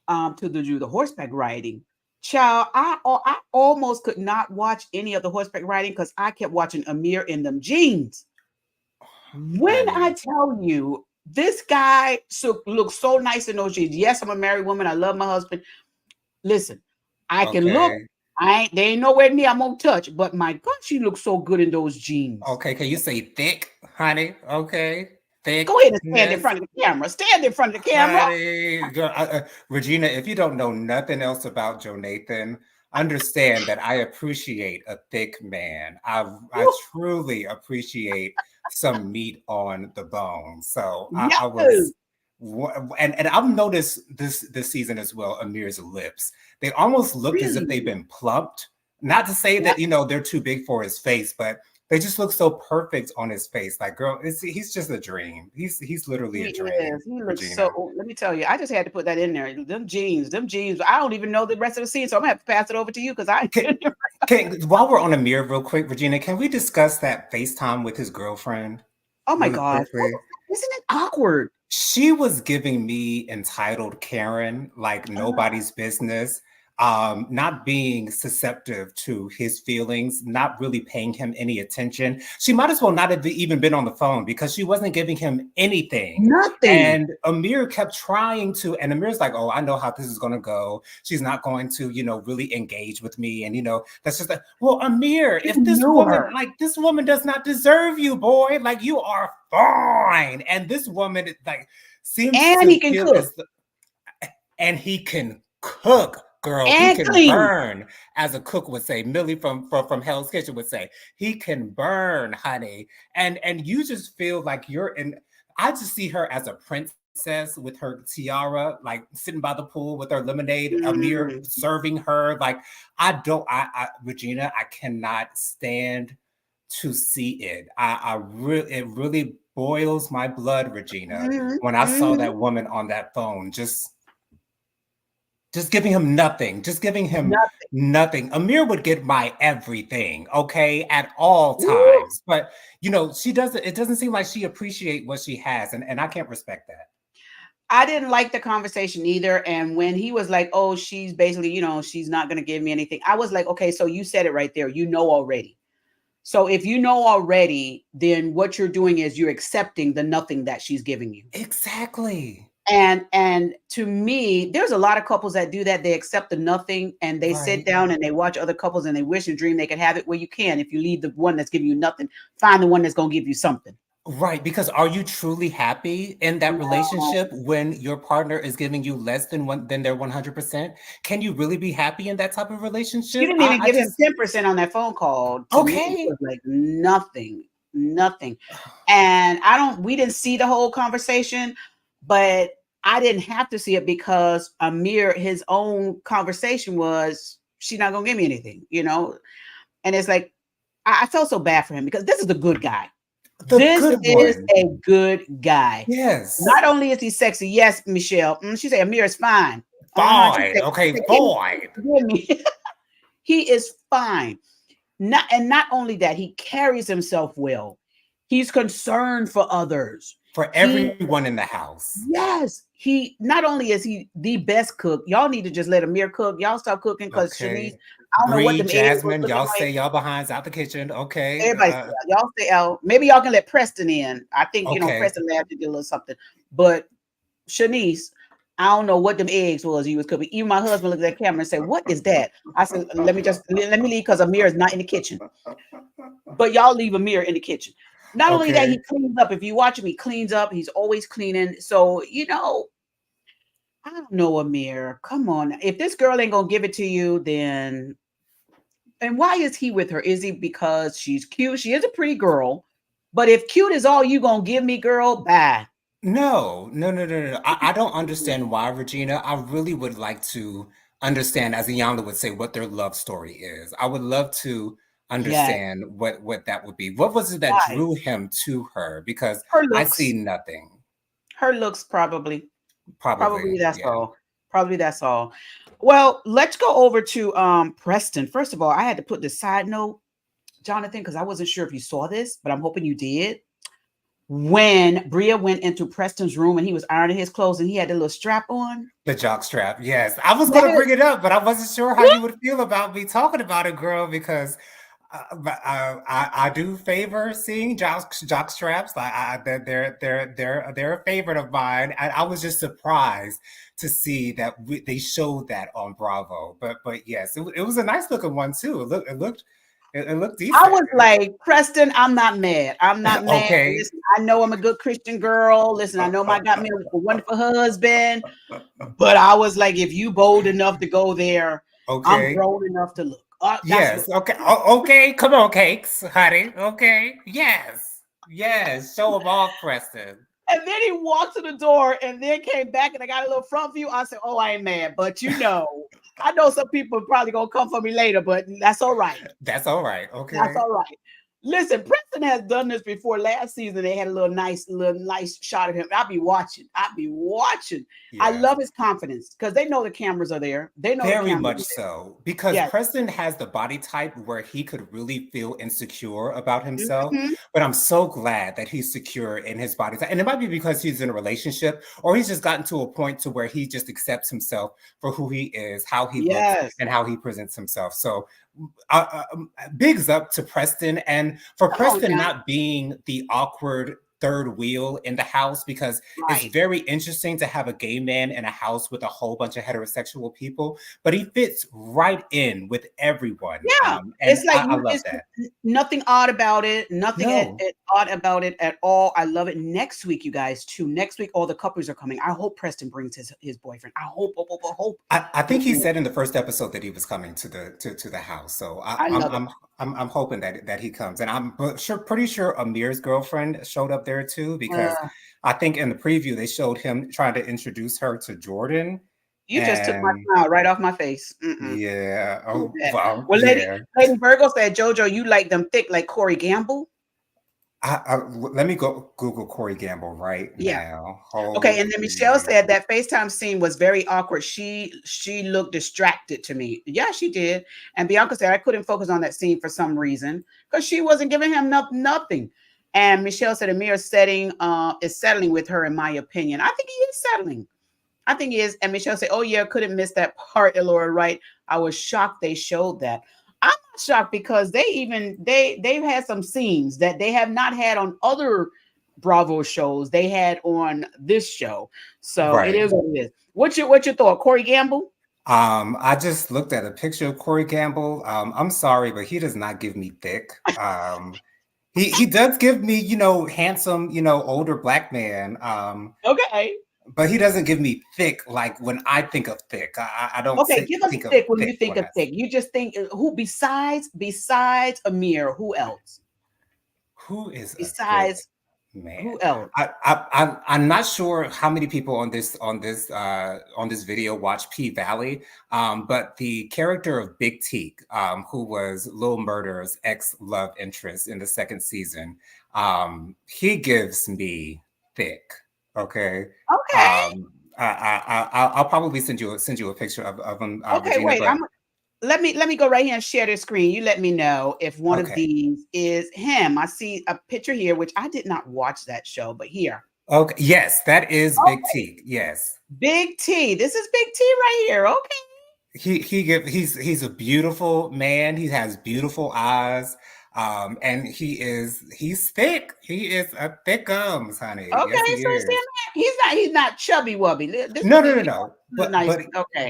Speaker 1: to do the horseback riding, child, I almost could not watch any of the horseback riding because I kept watching Amir in them jeans. When I tell you, this guy looks so nice in those jeans. Yes, I'm a married woman. I love my husband. Listen, I can look They ain't nowhere near I'm gonna touch. But my God, she looks so good in those jeans.
Speaker 6: Okay, can you say thick, honey? Okay, thick.
Speaker 1: Go ahead and stand in front of the camera. Stand in front of the camera.
Speaker 6: Honey, girl, Regina, if you don't know nothing else about Joe Nathan, understand that I appreciate a thick man. I truly appreciate some meat on the bone. So I was, and I've noticed this season as well, Amir's lips. They almost look as if they've been plumped. Not to say that, they're too big for his face, but they just look so perfect on his face. Like, girl, he's just a dream. He's literally a dream.
Speaker 1: He looks so. Let me tell you, I just had to put that in there. Them jeans. I don't even know the rest of the scene, so I'm gonna have to pass it over to you because I.
Speaker 6: While we're on Amir, real quick, Regina, can we discuss that FaceTime with his girlfriend?
Speaker 1: Oh my God! Isn't it awkward?
Speaker 6: She was giving me entitled Karen, like nobody's business. Not being susceptible to his feelings, not really paying him any attention. She might as well not have even been on the phone because she wasn't giving him anything.
Speaker 1: Nothing.
Speaker 6: And Amir kept trying to, and Amir's like, oh, I know how this is going to go. She's not going to, really engage with me. And, that's just like, well, Amir, if this woman does not deserve you, boy, like you are fine. And this woman, like, seems
Speaker 1: and he can cook.
Speaker 6: And he can cook. Girl,
Speaker 1: and
Speaker 6: he can
Speaker 1: clean.
Speaker 6: burn, as a cook would say. Millie from Hell's Kitchen would say, he can burn, honey. And you just feel like you're in. I just see her as a princess with her tiara, like sitting by the pool with her lemonade. Amir serving her. Like Regina, I cannot stand to see it. It really boils my blood, Regina, when I saw that woman on that phone. Just giving him nothing. Just giving him nothing. Amir would get my everything, okay, at all times. But, she doesn't, it doesn't seem like she appreciates what she has. And I can't respect that.
Speaker 1: I didn't like the conversation either. And when he was like, oh, she's basically, she's not going to give me anything. I was like, okay, so you said it right there. You know already. So if you know already, then what you're doing is you're accepting the nothing that she's giving you.
Speaker 6: Exactly.
Speaker 1: And to me, there's a lot of couples that do that. They accept the nothing and they sit down and they watch other couples and they wish and dream they could have it. Well, you can. If you leave the one that's giving you nothing, find the one that's going to give you something.
Speaker 6: Right. Because are you truly happy in that relationship when your partner is giving you less than their 100%? Can you really be happy in that type of relationship?
Speaker 1: You didn't even give him 10% on that phone call.
Speaker 6: Okay.
Speaker 1: It was like nothing. And we didn't see the whole conversation. But I didn't have to see it because Amir, his own conversation was, she's not going to give me anything, And it's like, I felt so bad for him because this is a good guy. This is a good guy.
Speaker 6: Yes.
Speaker 1: Not only is he sexy. Yes, Michelle. She said Amir is fine.
Speaker 6: Fine. Okay, fine.
Speaker 1: He is fine. Not only that, he carries himself well. He's concerned for others.
Speaker 6: For everyone in the house.
Speaker 1: Yes. He not only is he the best cook, y'all need to just let Amir cook. Y'all stop cooking because Shanice, I don't know what the
Speaker 6: Jasmine, y'all stay y'all behinds out the kitchen. Okay.
Speaker 1: Everybody y'all stay out. Maybe y'all can let Preston in. I think Preston may have to do a little something. But Shanice, I don't know what them eggs was you was cooking. Even my husband looked at that camera and said, "What is that?" I said, let me leave because Amir is not in the kitchen. But y'all leave Amir in the kitchen. Not only that, he cleans up. If you watch him, he cleans up. He's always cleaning. So, I don't know, Amir. Come on. If this girl ain't going to give it to you, then... And why is he with her? Is he because she's cute? She is a pretty girl. But if cute is all you going to give me, girl, bye.
Speaker 6: No. I don't understand why, Regina. I really would like to understand, as Iyanla would say, what their love story is. I would love to understand what that would be. What was it that drew him to her? Because I see nothing.
Speaker 1: Her looks probably that's all. Probably that's all. Well, let's go over to Preston. First of all, I had to put the side note, Jonathan, because I wasn't sure if you saw this, but I'm hoping you did. When Bria went into Preston's room and he was ironing his clothes and he had the little strap on.
Speaker 6: The jock strap, yes. I was going to bring it up, but I wasn't sure how you would feel about me talking about it, girl, because I do favor seeing jock straps. They're a favorite of mine. I was just surprised to see that they showed that on Bravo. But yes, it was a nice looking one too. It looked decent.
Speaker 1: I was like, Preston, I'm not mad. I'm not mad.
Speaker 6: Okay.
Speaker 1: Listen, I know I'm a good Christian girl. Listen, I know I got me a wonderful husband. But I was like, if you bold enough to go there, I'm bold enough to look.
Speaker 6: Yes. Okay. Okay. Come on, Cakes, honey. Okay. Yes. Show them off, Preston.
Speaker 1: And then he walked to the door and then came back and I got a little front view. I said, oh, I ain't mad. But I know some people are probably going to come for me later, but that's all right.
Speaker 6: That's all right. Okay.
Speaker 1: That's all right. Listen, Preston has done this before. Last season, they had a little nice shot of him. I'll be watching. Yeah. I love his confidence because they know the cameras are there. They know
Speaker 6: very much so because Preston has the body type where he could really feel insecure about himself. But I'm so glad that he's secure in his body type, and it might be because he's in a relationship or he's just gotten to a point to where he just accepts himself for who he is, how he looks, and how he presents himself. So. Bigs up to Preston, and for Preston not being the awkward third wheel in the house, because it's very interesting to have a gay man in a house with a whole bunch of heterosexual people, but he fits right in with everyone.
Speaker 1: Yeah,
Speaker 6: and it's like I love that.
Speaker 1: Nothing odd about it. Nothing odd about it at all. I love it. Next week, you guys, too. Next week, all the couples are coming. I hope Preston brings his boyfriend. I hope.
Speaker 6: I think he said in the first episode that he was coming to the house. So I'm hoping that he comes, and I'm pretty sure Amir's girlfriend showed up there too, because I think in the preview they showed him trying to introduce her to Jordan.
Speaker 1: You just took my smile right off my face.
Speaker 6: Yeah. Oh,
Speaker 1: wow. Well, Lady Virgo said, JoJo, you like them thick like Corey Gamble?
Speaker 6: Let me go Google Corey Gamble now.
Speaker 1: Okay, and then Michelle said that FaceTime scene was very awkward. She looked distracted to me. Yeah, she did. And Bianca said I couldn't focus on that scene for some reason because she wasn't giving him nothing. And Michelle said Amir is settling with her, in my opinion. I think he is settling. I think he is. And Michelle said, oh yeah, couldn't miss that part, Elora, right? I was shocked they showed that. I'm not shocked because they've had some scenes that they have not had on other Bravo shows. They had on this show. So it is what it is. What's your thought? Corey Gamble?
Speaker 6: I just looked at a picture of Corey Gamble. I'm sorry, but he does not give me thick. He does give me, handsome, older black man.
Speaker 1: Okay.
Speaker 6: But he doesn't give me thick like when I think of thick. I don't.
Speaker 1: Okay, give us thick when you think of thick. You just think who besides Amir? Who else?
Speaker 6: Who is
Speaker 1: besides man? Who else?
Speaker 6: I'm not sure how many people on this video watch P Valley, but the character of Big Teak, who was Lil Murder's ex-love interest in the second season, he gives me thick. Okay. I'll probably send you a picture of him.
Speaker 1: Okay, Regina, let me go right here and share the screen. You let me know if one of these is him. I see a picture here, which I did not watch that show, but here.
Speaker 6: Okay. Yes, that is Big T. Yes.
Speaker 1: Big T. This is Big T right here. Okay.
Speaker 6: He's a beautiful man. He has beautiful eyes. And he's thick. He is a thick gums, honey.
Speaker 1: Okay,
Speaker 6: yes,
Speaker 1: he's not chubby wubby.
Speaker 6: No.
Speaker 1: But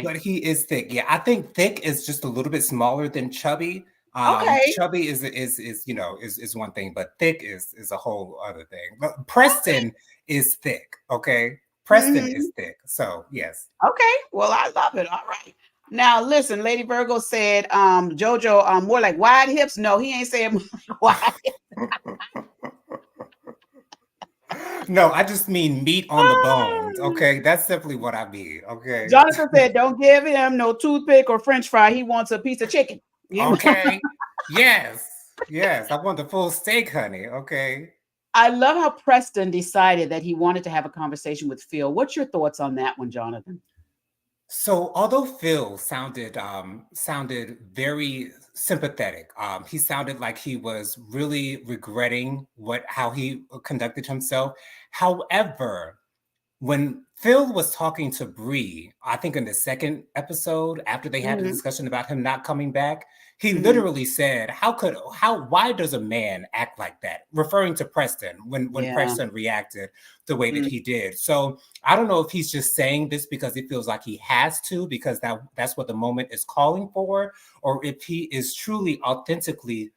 Speaker 6: but he is thick. Yeah, I think thick is just a little bit smaller than chubby. Chubby is one thing, but thick is a whole other thing. But Preston is thick. Okay, Preston is thick. So yes.
Speaker 1: Okay, well I love it. All right. Now, listen, Lady Virgo said, JoJo, more like wide hips. No, he ain't saying more like wide hips.
Speaker 6: No, I just mean meat on the bones. Okay, that's simply what I mean. Okay.
Speaker 1: Jonathan said, don't give him no toothpick or French fry. He wants a piece of chicken.
Speaker 6: Okay. Yes. I want the full steak, honey. Okay.
Speaker 1: I love how Preston decided that he wanted to have a conversation with Phil. What's your thoughts on that one, Jonathan?
Speaker 6: So although Phil sounded very sympathetic, he sounded like he was really regretting how he conducted himself. However, when Phil was talking to Bree, I think in the second episode, after they had the
Speaker 1: Mhm.
Speaker 6: discussion about him not coming back, he
Speaker 1: Mhm.
Speaker 6: literally said, why does a man act like that? Referring to Preston when
Speaker 1: Yeah.
Speaker 6: Preston reacted the way that
Speaker 1: Mhm.
Speaker 6: he did. So I don't know if he's just saying this because he feels like he has to, because that's what the moment is calling for, or if he is truly authentically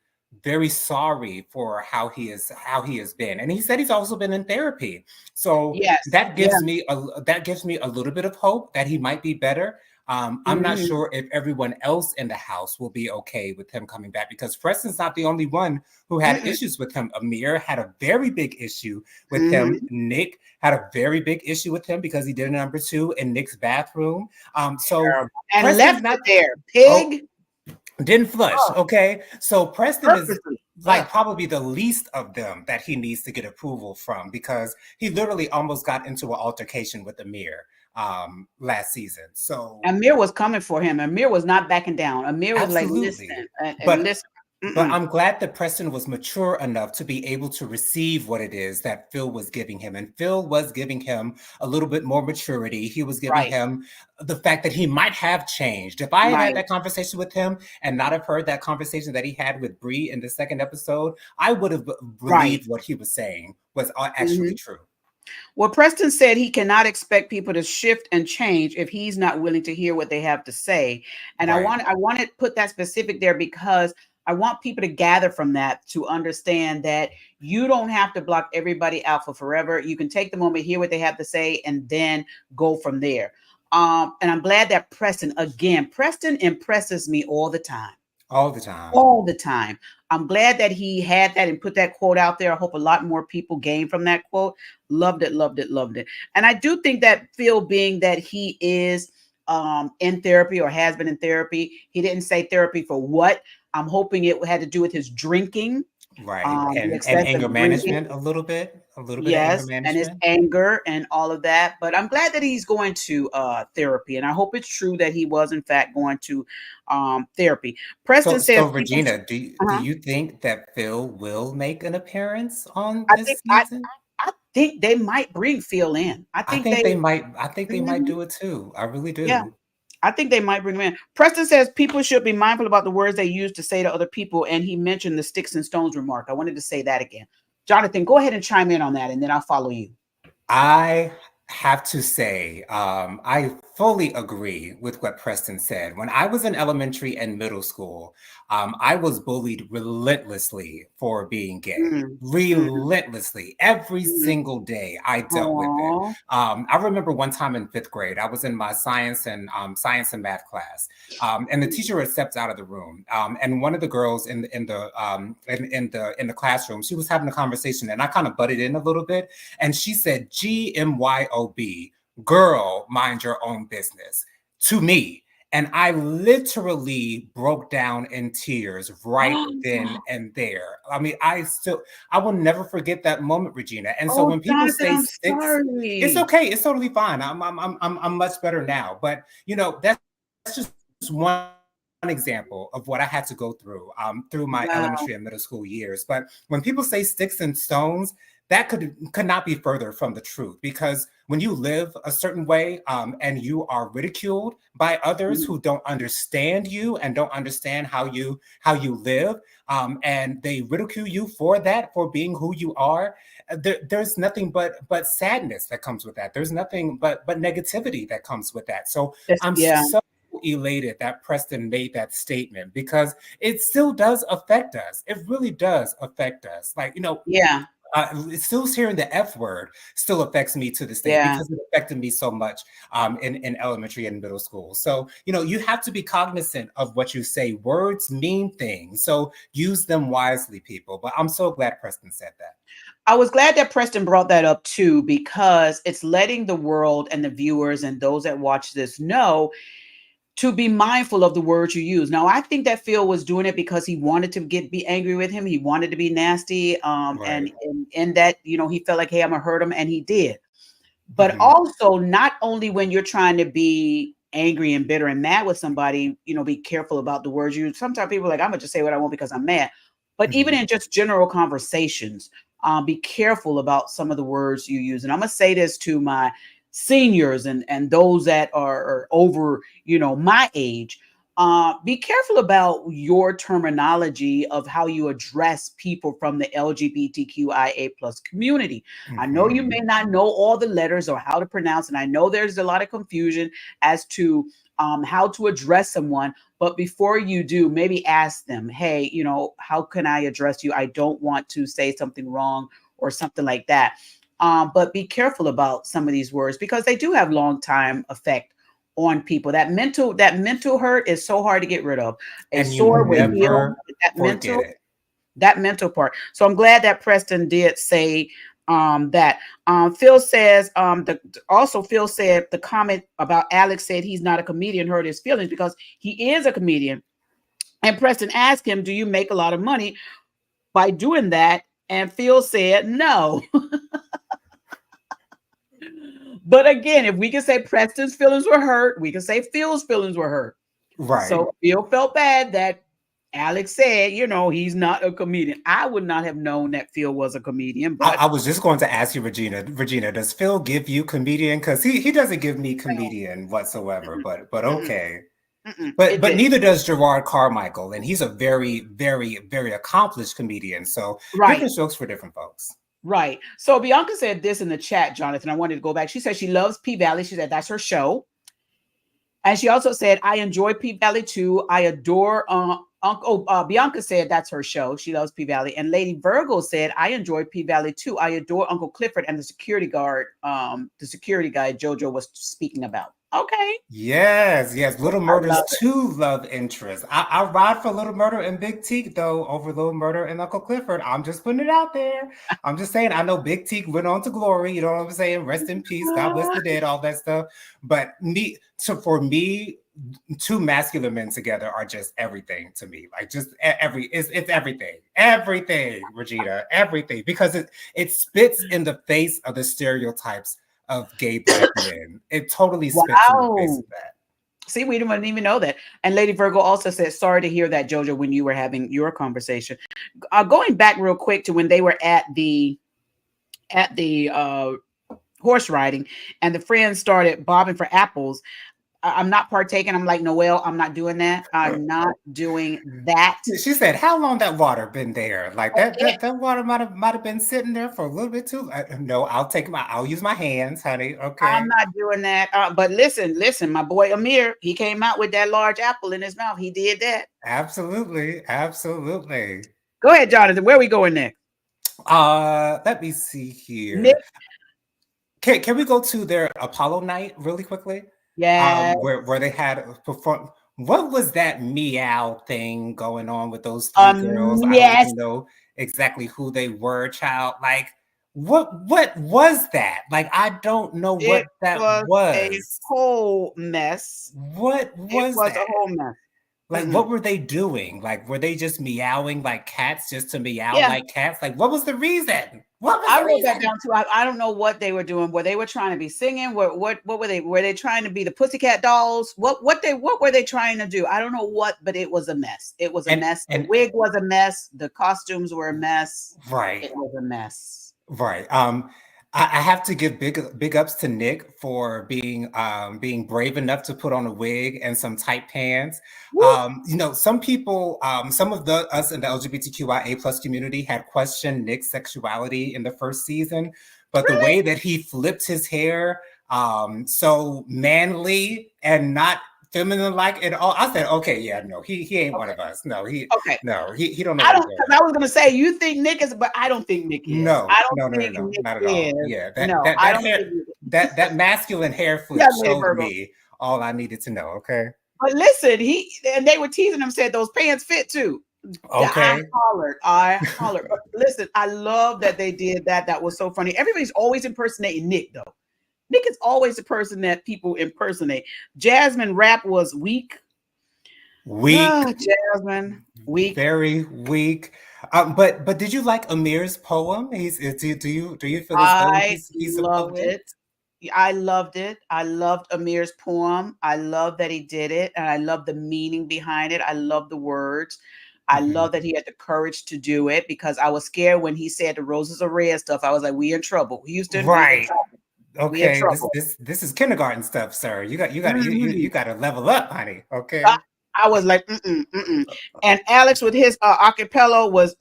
Speaker 6: very sorry for how he has been. And he said he's also been in therapy. So
Speaker 1: Yes.
Speaker 6: that
Speaker 1: Yeah.
Speaker 6: gives me a little bit of hope that he might be better. I'm not
Speaker 1: Mhm.
Speaker 6: sure if everyone else in the house will be okay with him coming back, because Preston's not the only one who had
Speaker 1: Mm-mm.
Speaker 6: issues with him. Amir had a very big issue with
Speaker 1: Mhm.
Speaker 6: him. Nick had a very big issue with him because he did a number 2 in Nick's bathroom. So
Speaker 1: Terrible. And
Speaker 6: Preston's
Speaker 1: left
Speaker 6: not
Speaker 1: it there.
Speaker 6: oh,
Speaker 1: Pig.
Speaker 6: didn't flush.
Speaker 1: Oh,
Speaker 6: Okay. So Preston is
Speaker 1: purposely.
Speaker 6: like probably the least of them that he needs to get approval from, because he literally almost got into an altercation with Amir last season. So
Speaker 1: Amir was coming for him. Amir was not backing down. Amir was like,
Speaker 6: absolutely.
Speaker 1: listen,
Speaker 6: But
Speaker 1: listen.
Speaker 6: But I'm glad that Preston was mature enough to be able to receive what it is that Phil was giving him. And Phil was giving him a little bit more maturity. He was giving
Speaker 1: Right.
Speaker 6: him the fact that he might have changed. If I had had that conversation with him and not have heard that conversation that he had with Bree in the second episode, I would have believed what he was saying was actually true.
Speaker 1: Well, Preston said he cannot expect people to shift and change if he's not willing to hear what they have to say. And I want to put that specific there because I want people to gather from that to understand that you don't have to block everybody out for forever. You can take the moment, hear what they have to say, and then go from there. And I'm glad that Preston impresses me all the time.
Speaker 6: All the time.
Speaker 1: All the time. I'm glad that he had that and put that quote out there. I hope a lot more people gain from that quote. Loved it, loved it, loved it. And I do think that Phil, being that he is in therapy or has been in therapy, he didn't say therapy for what. I'm hoping it had to do with his drinking.
Speaker 6: Right. And anger management a little bit of anger management.
Speaker 1: And his anger and all of that. But I'm glad that he's going to therapy. And I hope it's true that he was in fact going to therapy. Preston says,
Speaker 6: so Regina, do you think that Phil will make an appearance on this season?
Speaker 1: I think they might bring Phil in. I think they
Speaker 6: might do it too. I really do.
Speaker 1: Yeah. I think they might bring him in. Preston says people should be mindful about the words they use to say to other people. And he mentioned the sticks and stones remark. I wanted to say that again. Jonathan, go ahead and chime in on that, and then I'll follow you.
Speaker 6: I have to say, I fully agree with what Preston said. When I was in elementary and middle school, I was bullied relentlessly for being gay. Relentlessly. Every single day I dealt with it. I remember one time in 5th grade, I was in my science and math class, and the teacher had stepped out of the room. And one of the girls in the classroom, she was having a conversation, and I kind of butted in a little bit, and she said, GMYOB, girl, mind your own business, to me. And I literally broke down in tears right then and there. I mean, I will never forget that moment, Regina. And so when people say sticks, it's okay. It's totally fine. I'm much better now. But that's just one example of what I had to go through my elementary and middle school years. But when people say sticks and stones, that could not be further from the truth, because when you live a certain way and you are ridiculed by others who don't understand you and don't understand how you live, and they ridicule you for that, for being who you are, there's nothing but sadness that comes with that. There's nothing but negativity that comes with that. So I'm so elated that Preston made that statement, because it still does affect us. It really does affect us. Still hearing the F word still affects me to this day, because it affected me so much in elementary and middle school. So, you have to be cognizant of what you say. Words mean things. So use them wisely, people. But I'm so glad Preston said that.
Speaker 1: I was glad that Preston brought that up too, because it's letting the world and the viewers and those that watch this know to be mindful of the words you use. Now, I think that Phil was doing it because he wanted to be angry with him. He wanted to be nasty. And in that, he felt like, hey, I'm gonna hurt him. And he did. But also, not only when you're trying to be angry and bitter and mad with somebody, be careful about the words you use. Sometimes people are like, I'm gonna just say what I want because I'm mad. But even in just general conversations, be careful about some of the words you use. And I'm gonna say this to my seniors and those that are over, my age, be careful about your terminology of how you address people from the LGBTQIA plus community. I know you may not know all the letters or how to pronounce, and I know there's a lot of confusion as to how to address someone. But before you do, maybe ask them, hey, how can I address you? I don't want to say something wrong or something like that. But be careful about some of these words because they do have long time effect on people. That mental hurt is so hard to get rid of.
Speaker 6: And you never forget it.
Speaker 1: That mental part. So I'm glad that Preston did say that. Phil says Phil said the comment about Alex said he's not a comedian hurt his feelings because he is a comedian. And Preston asked him, do you make a lot of money by doing that? And Phil said no. But again, if we can say Preston's feelings were hurt, we can say Phil's feelings were hurt.
Speaker 6: Right.
Speaker 1: So Phil felt bad that Alex said, he's not a comedian. I would not have known that Phil was a comedian. But
Speaker 6: I was just going to ask you, Regina, does Phil give you comedian? Because he doesn't give me comedian whatsoever, but okay. But neither does Gerard Carmichael, and he's a very, very, very accomplished comedian. So different strokes for different folks.
Speaker 1: Right. So Bianca said this in the chat, Jonathan. I wanted to go back. She said she loves P-Valley. She said that's her show. And she also said, I enjoy P-Valley too. I adore Bianca said that's her show. She loves P-Valley. And Lady Virgo said, I enjoy P-Valley too. I adore Uncle Clifford and the security guy JoJo was speaking about. Okay.
Speaker 6: Yes. Little Murder's two love interests. I ride for Little Murder and Big Teak though over Little Murder and Uncle Clifford. I'm just putting it out there. I'm just saying. I know Big Teak went on to glory. You know what I'm saying? Rest in peace. God bless the dead. All that stuff. But for me, two masculine men together are just everything to me. Like just it's everything, Regina, everything, because it spits in the face of the stereotypes of gay black men. It totally spits in the face of that.
Speaker 1: See, we didn't even know that. And Lady Virgo also said, sorry to hear that, JoJo, when you were having your conversation. Going back real quick to when they were at the horse riding and the friends started bobbing for apples. I'm not partaking. I'm like, Noelle, I'm not doing that. I'm not doing that.
Speaker 6: She said, how long that water been there? Like that water might have been sitting there for a little bit too. No, I'll use my hands, honey. Okay.
Speaker 1: I'm not doing that. But listen, my boy Amir, he came out with that large apple in his mouth. He did that.
Speaker 6: Absolutely.
Speaker 1: Go ahead, Jonathan. Where are we going next?
Speaker 6: Let me see here.
Speaker 1: Nick?
Speaker 6: Can we go to their Apollo night really quickly?
Speaker 1: Yeah.
Speaker 6: Where they had perform. What was that meow thing going on with those three girls?
Speaker 1: Yes.
Speaker 6: I don't even know exactly who they were, child. Like, what was that? Like, I don't know what that was.
Speaker 1: A whole mess.
Speaker 6: What was that?
Speaker 1: It was a whole mess.
Speaker 6: Like, what were they doing? Like, were they just meowing like cats just to meow like cats? Like, what was the reason?
Speaker 1: I wrote that down too. I don't know what they were doing. Were they trying to be singing? What were they? Were they trying to be the Pussycat Dolls? What were they trying to do? I don't know what, but it was a mess. It was a mess. The wig was a mess. The costumes were a mess.
Speaker 6: Right.
Speaker 1: It was a mess.
Speaker 6: Right. I have to give big ups to Nick for being brave enough to put on a wig and some tight pants. Some people, some of us in the LGBTQIA plus community had questioned Nick's sexuality in the first season, but the way that he flipped his hair so manly and not feminine like at all, I said, okay, yeah, no, he ain't one of us. No, he don't know.
Speaker 1: I was gonna say you think Nick is, but I don't think Nick is.
Speaker 6: No, not at all. Yeah, that masculine hair flip showed me all I needed to know. Okay,
Speaker 1: but listen, and they were teasing him, said those pants fit too.
Speaker 6: Okay,
Speaker 1: I hollered. But listen, I love that they did that. That was so funny. Everybody's always impersonating Nick though. Nick is always the person that people impersonate. Jasmine rap was weak. Jasmine, weak.
Speaker 6: Very weak. But did you like Amir's poem? Do you feel as though he's
Speaker 1: loved it? I loved it. I loved Amir's poem. I love that he did it, and I love the meaning behind it. I love the words. I love that he had the courage to do it because I was scared when he said the roses are red stuff. I was like, we in trouble. Houston,
Speaker 6: right?
Speaker 1: We in
Speaker 6: Okay,
Speaker 1: trouble.
Speaker 6: this is kindergarten stuff, sir. You got
Speaker 1: Mhm.
Speaker 6: got to level up, honey.
Speaker 1: I,
Speaker 6: Okay.
Speaker 1: I was like, And Alex with his acapella was,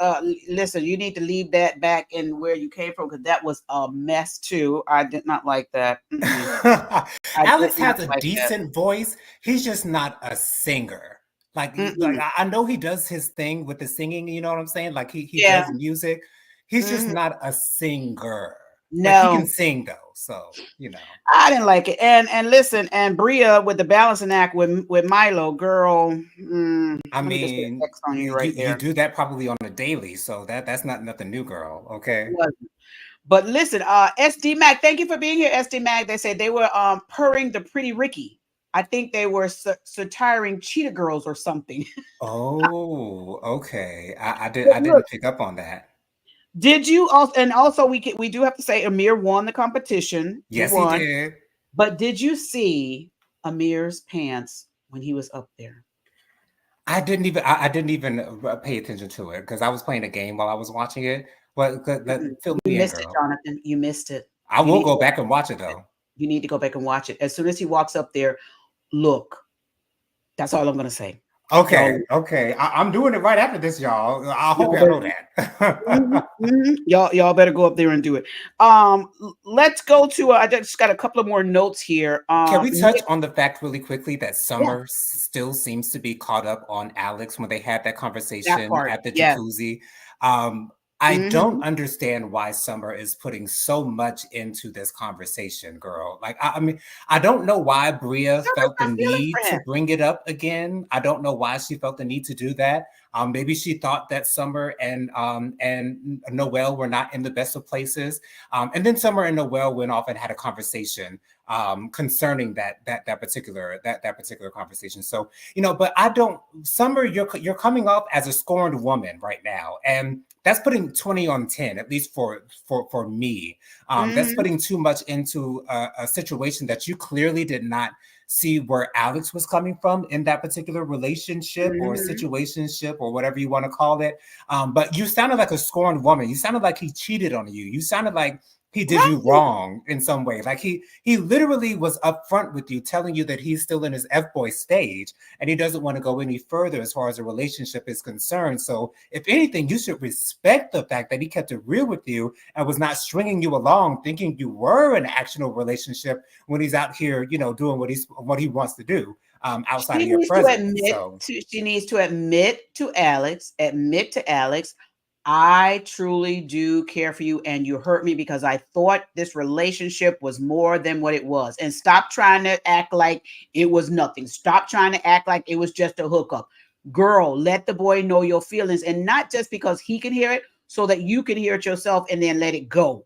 Speaker 1: listen, you need to leave that back in where you came from because that was a mess too. I did not like that. I did
Speaker 6: Alex
Speaker 1: not
Speaker 6: has a
Speaker 1: like that.
Speaker 6: decent voice. He's just not a singer. Like
Speaker 1: Mm-mm.
Speaker 6: I know he does his thing with the singing. You know what I'm saying? Like he
Speaker 1: Yeah.
Speaker 6: does music. He's just
Speaker 1: Mhm.
Speaker 6: not a singer. But he can
Speaker 1: No,
Speaker 6: sing though. So you know.
Speaker 1: I didn't like it. And listen, and Bria with the balancing act with Milo, girl.
Speaker 6: I
Speaker 1: Let me just get a
Speaker 6: mean,
Speaker 1: text on you right
Speaker 6: you
Speaker 1: there.
Speaker 6: do that probably on a daily, so that's not nothing new, girl. Okay.
Speaker 1: But listen, SD Mac, thank you for being here, SD Mac. They said they were purring the pretty Ricky. I think they were satiring Cheetah Girls or something.
Speaker 6: Oh, okay.
Speaker 1: But
Speaker 6: I
Speaker 1: look,
Speaker 6: didn't pick up on that.
Speaker 1: did you also? And also, we do have to say Amir won the competition. He
Speaker 6: Yes, he
Speaker 1: won.
Speaker 6: did.
Speaker 1: But did you see Amir's pants when he was up there?
Speaker 6: I didn't even pay attention to it because I was playing a game while I was watching it. Well, fill
Speaker 1: You
Speaker 6: me in,
Speaker 1: missed it,
Speaker 6: girl.
Speaker 1: Jonathan. You missed it.
Speaker 6: I
Speaker 1: You
Speaker 6: will
Speaker 1: need to
Speaker 6: go
Speaker 1: go
Speaker 6: back
Speaker 1: back
Speaker 6: and
Speaker 1: and
Speaker 6: watch it
Speaker 1: watch it.
Speaker 6: though.
Speaker 1: You need to go back and watch it. As soon as he walks up there, look. That's all I'm gonna say.
Speaker 6: Okay,
Speaker 1: Y'all,
Speaker 6: okay. I'm doing it right after this, y'all. I hope
Speaker 1: y'all
Speaker 6: y'all know
Speaker 1: better,
Speaker 6: that.
Speaker 1: y'all better go up there and do it. Let's go to. I just got a couple of more notes here.
Speaker 6: Can we touch
Speaker 1: Nick,
Speaker 6: on the fact really quickly that
Speaker 1: yeah,
Speaker 6: Summer still seems to be caught up on Alex when they had that
Speaker 1: that
Speaker 6: conversation
Speaker 1: part.
Speaker 6: at the
Speaker 1: Yes.
Speaker 6: jacuzzi? I don't
Speaker 1: Mm-hmm.
Speaker 6: understand why Summer is putting so much into this conversation, girl. Like, I mean, I don't know why Bria
Speaker 1: Summer's
Speaker 6: felt the
Speaker 1: got feelings
Speaker 6: need
Speaker 1: for
Speaker 6: to
Speaker 1: him.
Speaker 6: bring it up again. I don't know why she felt the need to do that. Maybe she thought that Summer and Noelle were not in the best of places. And then Summer and Noelle went off and had a conversation concerning that particular conversation. So but I don't. Summer, you're coming off as a scorned woman right now, and that's putting 20 on 10, at least for me. That's
Speaker 1: Mm-hmm.
Speaker 6: putting too much into a situation that you clearly did not see where Alex was coming from in that particular relationship or
Speaker 1: Mm-hmm.
Speaker 6: situationship or whatever you want to call it. But you sounded like a scorned woman. You sounded like he cheated on you. You sounded like he did you
Speaker 1: Right.
Speaker 6: wrong in some way. Like he literally was upfront with you, telling you that he's still in his F-boy stage and he doesn't want to go any further as far as a relationship is concerned. So if anything, you should respect the fact that he kept it real with you and was not stringing you along thinking you were in an actual relationship when he's out here, doing what he wants to do outside
Speaker 1: She
Speaker 6: of your
Speaker 1: needs to
Speaker 6: presence.
Speaker 1: admit
Speaker 6: So
Speaker 1: to she needs to admit to Alex, I truly do care for you and you hurt me because I thought this relationship was more than what it was. And stop trying to act like it was nothing. Stop trying to act like it was just a hookup. Girl, let the boy know your feelings and not just because he can hear it, so that you can hear it yourself and then let it go.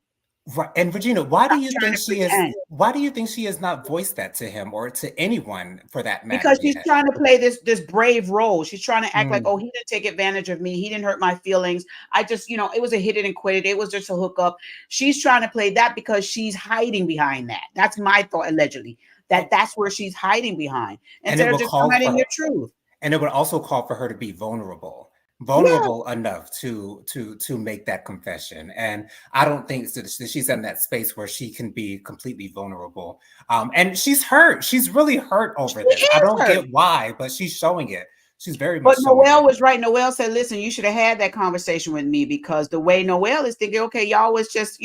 Speaker 6: right. And Regina,
Speaker 1: Stop trying to pretend.
Speaker 6: why do you think she has not voiced that to him or to anyone for that matter
Speaker 1: Because she's
Speaker 6: yet?
Speaker 1: trying to play this brave role. She's trying to act like,
Speaker 6: Mm,
Speaker 1: oh, he didn't take advantage of me. He didn't hurt my feelings. I just, it was a hit it and quit it. It was just a hookup. She's trying to play that because she's hiding behind that. That's my thought, allegedly.
Speaker 6: and,
Speaker 1: That's where she's hiding behind
Speaker 6: and it
Speaker 1: instead of
Speaker 6: will
Speaker 1: just
Speaker 6: call
Speaker 1: coming
Speaker 6: for
Speaker 1: in
Speaker 6: her.
Speaker 1: the truth.
Speaker 6: And it would also call for her to be
Speaker 1: Yeah.
Speaker 6: vulnerable enough to make that confession. And I don't think that she's in that space where she can be completely vulnerable. And she's hurt. She's really hurt over
Speaker 1: She
Speaker 6: this. I
Speaker 1: is
Speaker 6: don't
Speaker 1: hurt.
Speaker 6: get why, but she's showing it. She's very
Speaker 1: But
Speaker 6: much showing
Speaker 1: Noelle
Speaker 6: it.
Speaker 1: was right. Noelle said, listen, you should have had that conversation with me because the way Noelle is thinking, okay, y'all was just,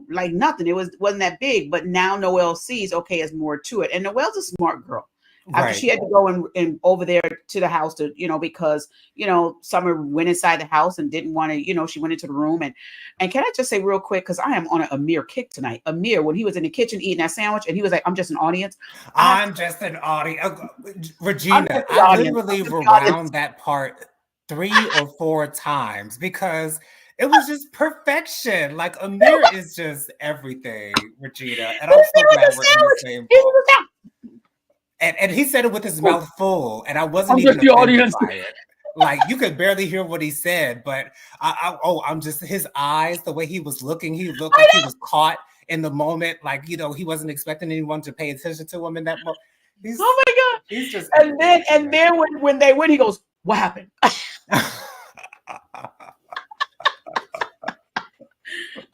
Speaker 1: like nothing. It wasn't that big. But now Noelle sees, okay, there's more to it. And Noelle's a smart girl. After
Speaker 6: Right.
Speaker 1: she had to go and over there to the house to, because, Summer went inside the house and didn't want to, she went into the room. And can I just say real quick, because I am on an Amir kick tonight. Amir, when he was in the kitchen eating that sandwich and he was like, I'm just an audience.
Speaker 6: I'm just an audience.
Speaker 1: I'm
Speaker 6: Regina,
Speaker 1: just the
Speaker 6: I
Speaker 1: audience. I'm
Speaker 6: literally
Speaker 1: just the audience.
Speaker 6: rewound that part 3 or 4 times because it was just perfection. Like Amir is just everything, Regina. And I'm so glad we're in the same boat. And he said it with his mouth full, and I wasn't even offended by it. Like you could barely hear what he said, but I'm just his eyes, the way he was looking, he looked like he was caught in the moment. Like he wasn't expecting anyone to pay attention to him in that moment.
Speaker 1: Oh my God.
Speaker 6: He's just
Speaker 1: And then when they win, he goes, what happened?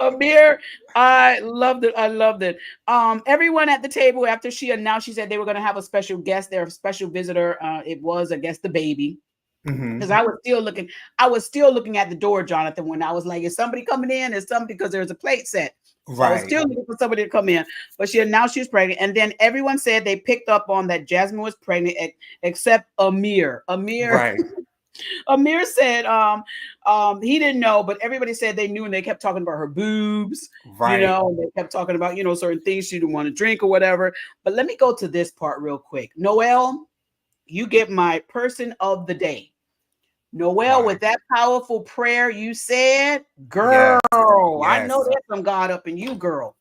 Speaker 1: Amir, I loved it. I loved it. Everyone at the table, after she announced, she said they were going to have a special guest there, a special visitor. It was, I guess, the baby. Because I was still looking at the door, Jonathan, when I was like, is somebody coming in? Is somebody, because there's a plate set. So I was still looking for somebody to come in, but she announced she was pregnant. And then everyone said they picked up on that Jasmine was pregnant, except Amir.
Speaker 6: Right.
Speaker 1: Amir said he didn't know, but everybody said they knew, and they kept talking about her boobs,
Speaker 6: Right.
Speaker 1: you know, and they kept talking about, you know, certain things she didn't want to drink or whatever. But let me go to this part real quick. Noelle, you get my person of the day. Noelle, with that powerful prayer you said, girl,
Speaker 6: yes.
Speaker 1: I know there's some God up in you, girl.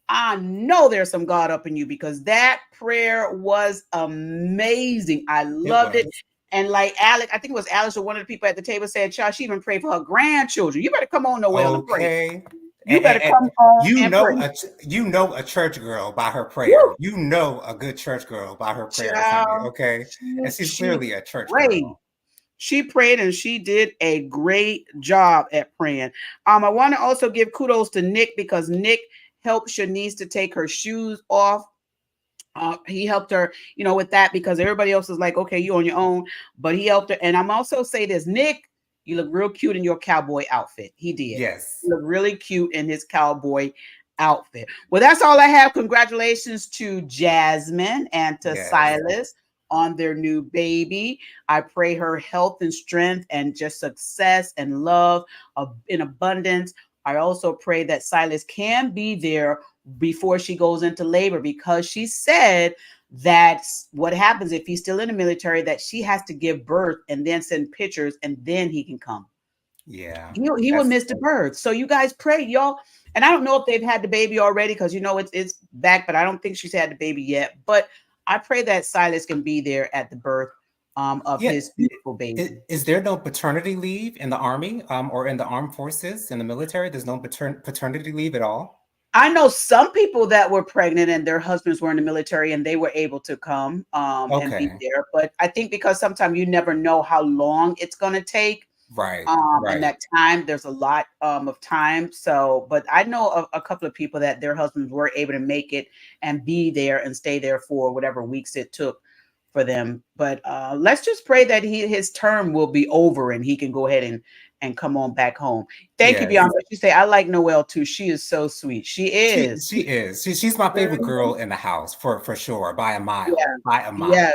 Speaker 1: I know there's some God up in you, because that prayer was amazing. I loved it. And like Alex, I think it was Alex or one of the people at the table said, child, she even prayed for her grandchildren. You better come on, Noelle, and pray. You better come on and pray.
Speaker 6: You know a church girl by her prayer. Woo! You know a good church girl by her prayers, honey, okay? And she's clearly a church girl.
Speaker 1: She prayed, and she did a great job at praying. I want to also give kudos to Nick, because Nick helped Shanice to take her shoes off. He helped her, you know, with that, because everybody else was like, okay, you on your own, but he helped her. And I'm also say this, Nick, you look real cute in your cowboy outfit. He did.
Speaker 6: Yes.
Speaker 1: You look really cute in his cowboy outfit. Well, that's all I have. Congratulations to Jasmine and to Silas on their new baby. I pray her health and strength and just success and love in abundance. I also pray that Silas can be there before she goes into labor, because she said that's what happens if he's still in the military, that she has to give birth and then send pictures, and then he can come.
Speaker 6: Yeah.
Speaker 1: He will miss the birth. So you guys pray, y'all. And I don't know if they've had the baby already, because, you know, it's back, but I don't think she's had the baby yet. But I pray that Silas can be there at the birth of his beautiful baby.
Speaker 6: Is there no paternity leave in the Army or in the armed forces, in the military? There's no paternity leave at all?
Speaker 1: I know some people that were pregnant and their husbands were in the military, and they were able to come and be there. But I think because sometimes you never know how long it's going to take.
Speaker 6: Right.
Speaker 1: And that time, there's a lot of time. So, but I know a couple of people that their husbands were able to make it and be there and stay there for whatever weeks it took for them. But let's just pray that his term will be over and he can go ahead and come on back home. Thank you, Bianca. She say, I like Noelle too. She is so sweet. She is.
Speaker 6: She is. She's my favorite girl in the house for sure, by a mile.
Speaker 1: Yeah.
Speaker 6: By a mile.
Speaker 1: Yes.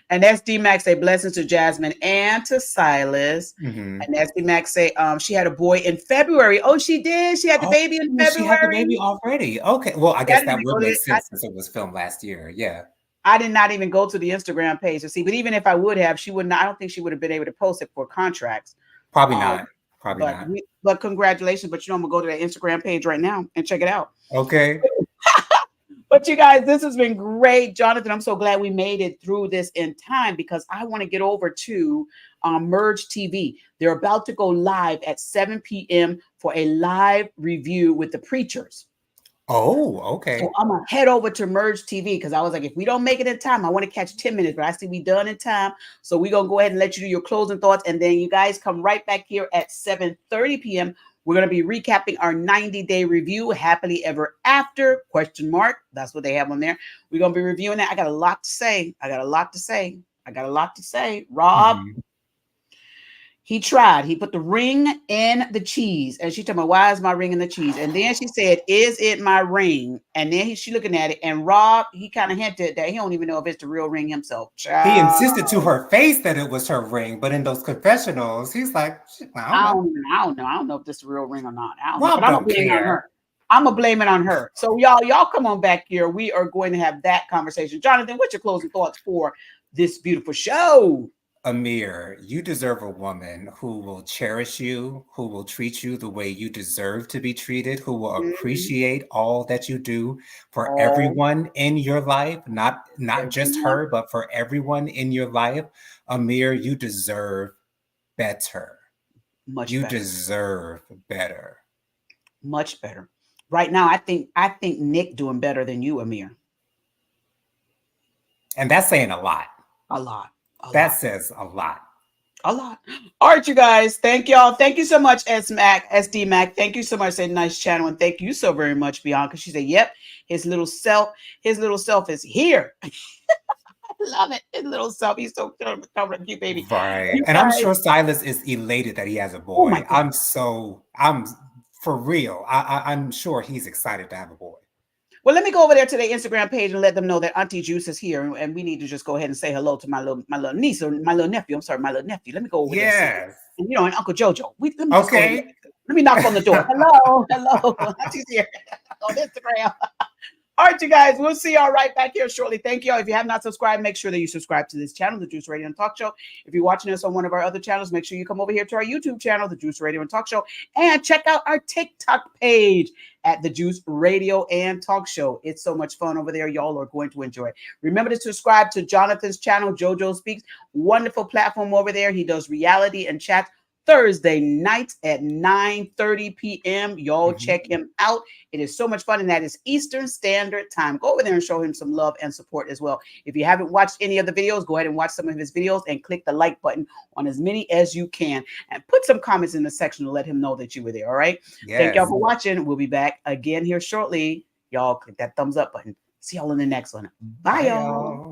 Speaker 1: And SD Max say blessings to Jasmine and to Silas.
Speaker 6: Mm-hmm.
Speaker 1: And SD Max say she had a boy in February. Oh, she did. She had the baby in February.
Speaker 6: She had the baby already. Okay. Well, I guess that would make sense since it was filmed last year. Yeah.
Speaker 1: I did not even go to the Instagram page to see, but even if I would have, she would not. I don't think she would have been able to post it for contracts.
Speaker 6: Probably not. Probably not.
Speaker 1: But congratulations. But you know, I'm gonna go to that Instagram page right now and check it out.
Speaker 6: Okay.
Speaker 1: But you guys, this has been great. Jonathan, I'm so glad we made it through this in time, because I want to get over to Merge TV. They're about to go live at 7 p.m. for a live review with the preachers.
Speaker 6: Oh, okay.
Speaker 1: So I'm going to head over to Merge TV, because I was like, if we don't make it in time, I want to catch 10 minutes, but I see we done in time. So we're going to go ahead and let you do your closing thoughts. And then you guys come right back here at 7:30 p.m. We're going to be recapping our 90-day review, Happily Ever After, ? That's what they have on there. We're going to be reviewing that. I got a lot to say. Rob, he tried. He put the ring in the cheese. And she told me, why is my ring in the cheese? And then she said, is it my ring? And then she looking at it. And Rob, he kind of hinted that he don't even know if it's the real ring himself.
Speaker 6: He insisted to her face that it was her ring. But in those confessionals, he's like, I don't know.
Speaker 1: I don't know if this is the real ring or not. I don't
Speaker 6: Rob
Speaker 1: know. But I'm going to blame it on her. I'm going to blame it on her. So y'all come on back here. We are going to have that conversation. Jonathan, what's your closing thoughts for this beautiful show?
Speaker 6: Amir, you deserve a woman who will cherish you, who will treat you the way you deserve to be treated, who will appreciate all that you do for everyone in your life, not just her, but for everyone in your life. Amir, you deserve better. You deserve better.
Speaker 1: Much better. Right now, I think Nick doing better than you, Amir.
Speaker 6: And that's saying a lot.
Speaker 1: A lot.
Speaker 6: That says a lot.
Speaker 1: A lot. All right, you guys. Thank y'all. Thank you so much, SD Mac. Thank you so much. Said nice channel. And thank you so very much, Bianca. She said, yep, his little self is here. I love it. His little self. He's so cute, baby.
Speaker 6: Right.
Speaker 1: You
Speaker 6: And I'm
Speaker 1: guys-
Speaker 6: sure Silas is elated that he has a
Speaker 1: Oh my
Speaker 6: boy.
Speaker 1: God.
Speaker 6: I'm for real. I'm sure he's excited to have a boy.
Speaker 1: Well, let me go over there to their Instagram page and let them know that Auntie Juice is here, and we need to just go ahead and say hello to my little niece or my little nephew. I'm sorry, my little nephew. Let me go over there.
Speaker 6: Yes.
Speaker 1: And, you know, and Uncle Jojo. Let me just
Speaker 6: Okay.
Speaker 1: let me knock on the door. Hello. Auntie's here on Instagram. All right, you guys, we'll see y'all right back here shortly. Thank y'all. If you have not subscribed, make sure that you subscribe to this channel, the Juice Radio and Talk Show. If you're watching us on one of our other channels, make sure you come over here to our YouTube channel, the Juice Radio and Talk Show, and check out our TikTok page at the Juice Radio and Talk Show. It's so much fun over there. Y'all are going to enjoy it. Remember to subscribe to Jonathan's channel, JoJo Speaks. Wonderful platform over there. He does reality and chat Thursday nights at 9:30 p.m. Y'all check him out. It is so much fun, and that is Eastern Standard Time. Go over there and show him some love and support as well. If you haven't watched any of the videos, go ahead and watch some of his videos and click the like button on as many as you can. And put some comments in the section to let him know that you were there, all right?
Speaker 6: Yes.
Speaker 1: Thank y'all for watching. We'll be back again here shortly. Y'all click that thumbs up button. See y'all in the next one. Bye, y'all.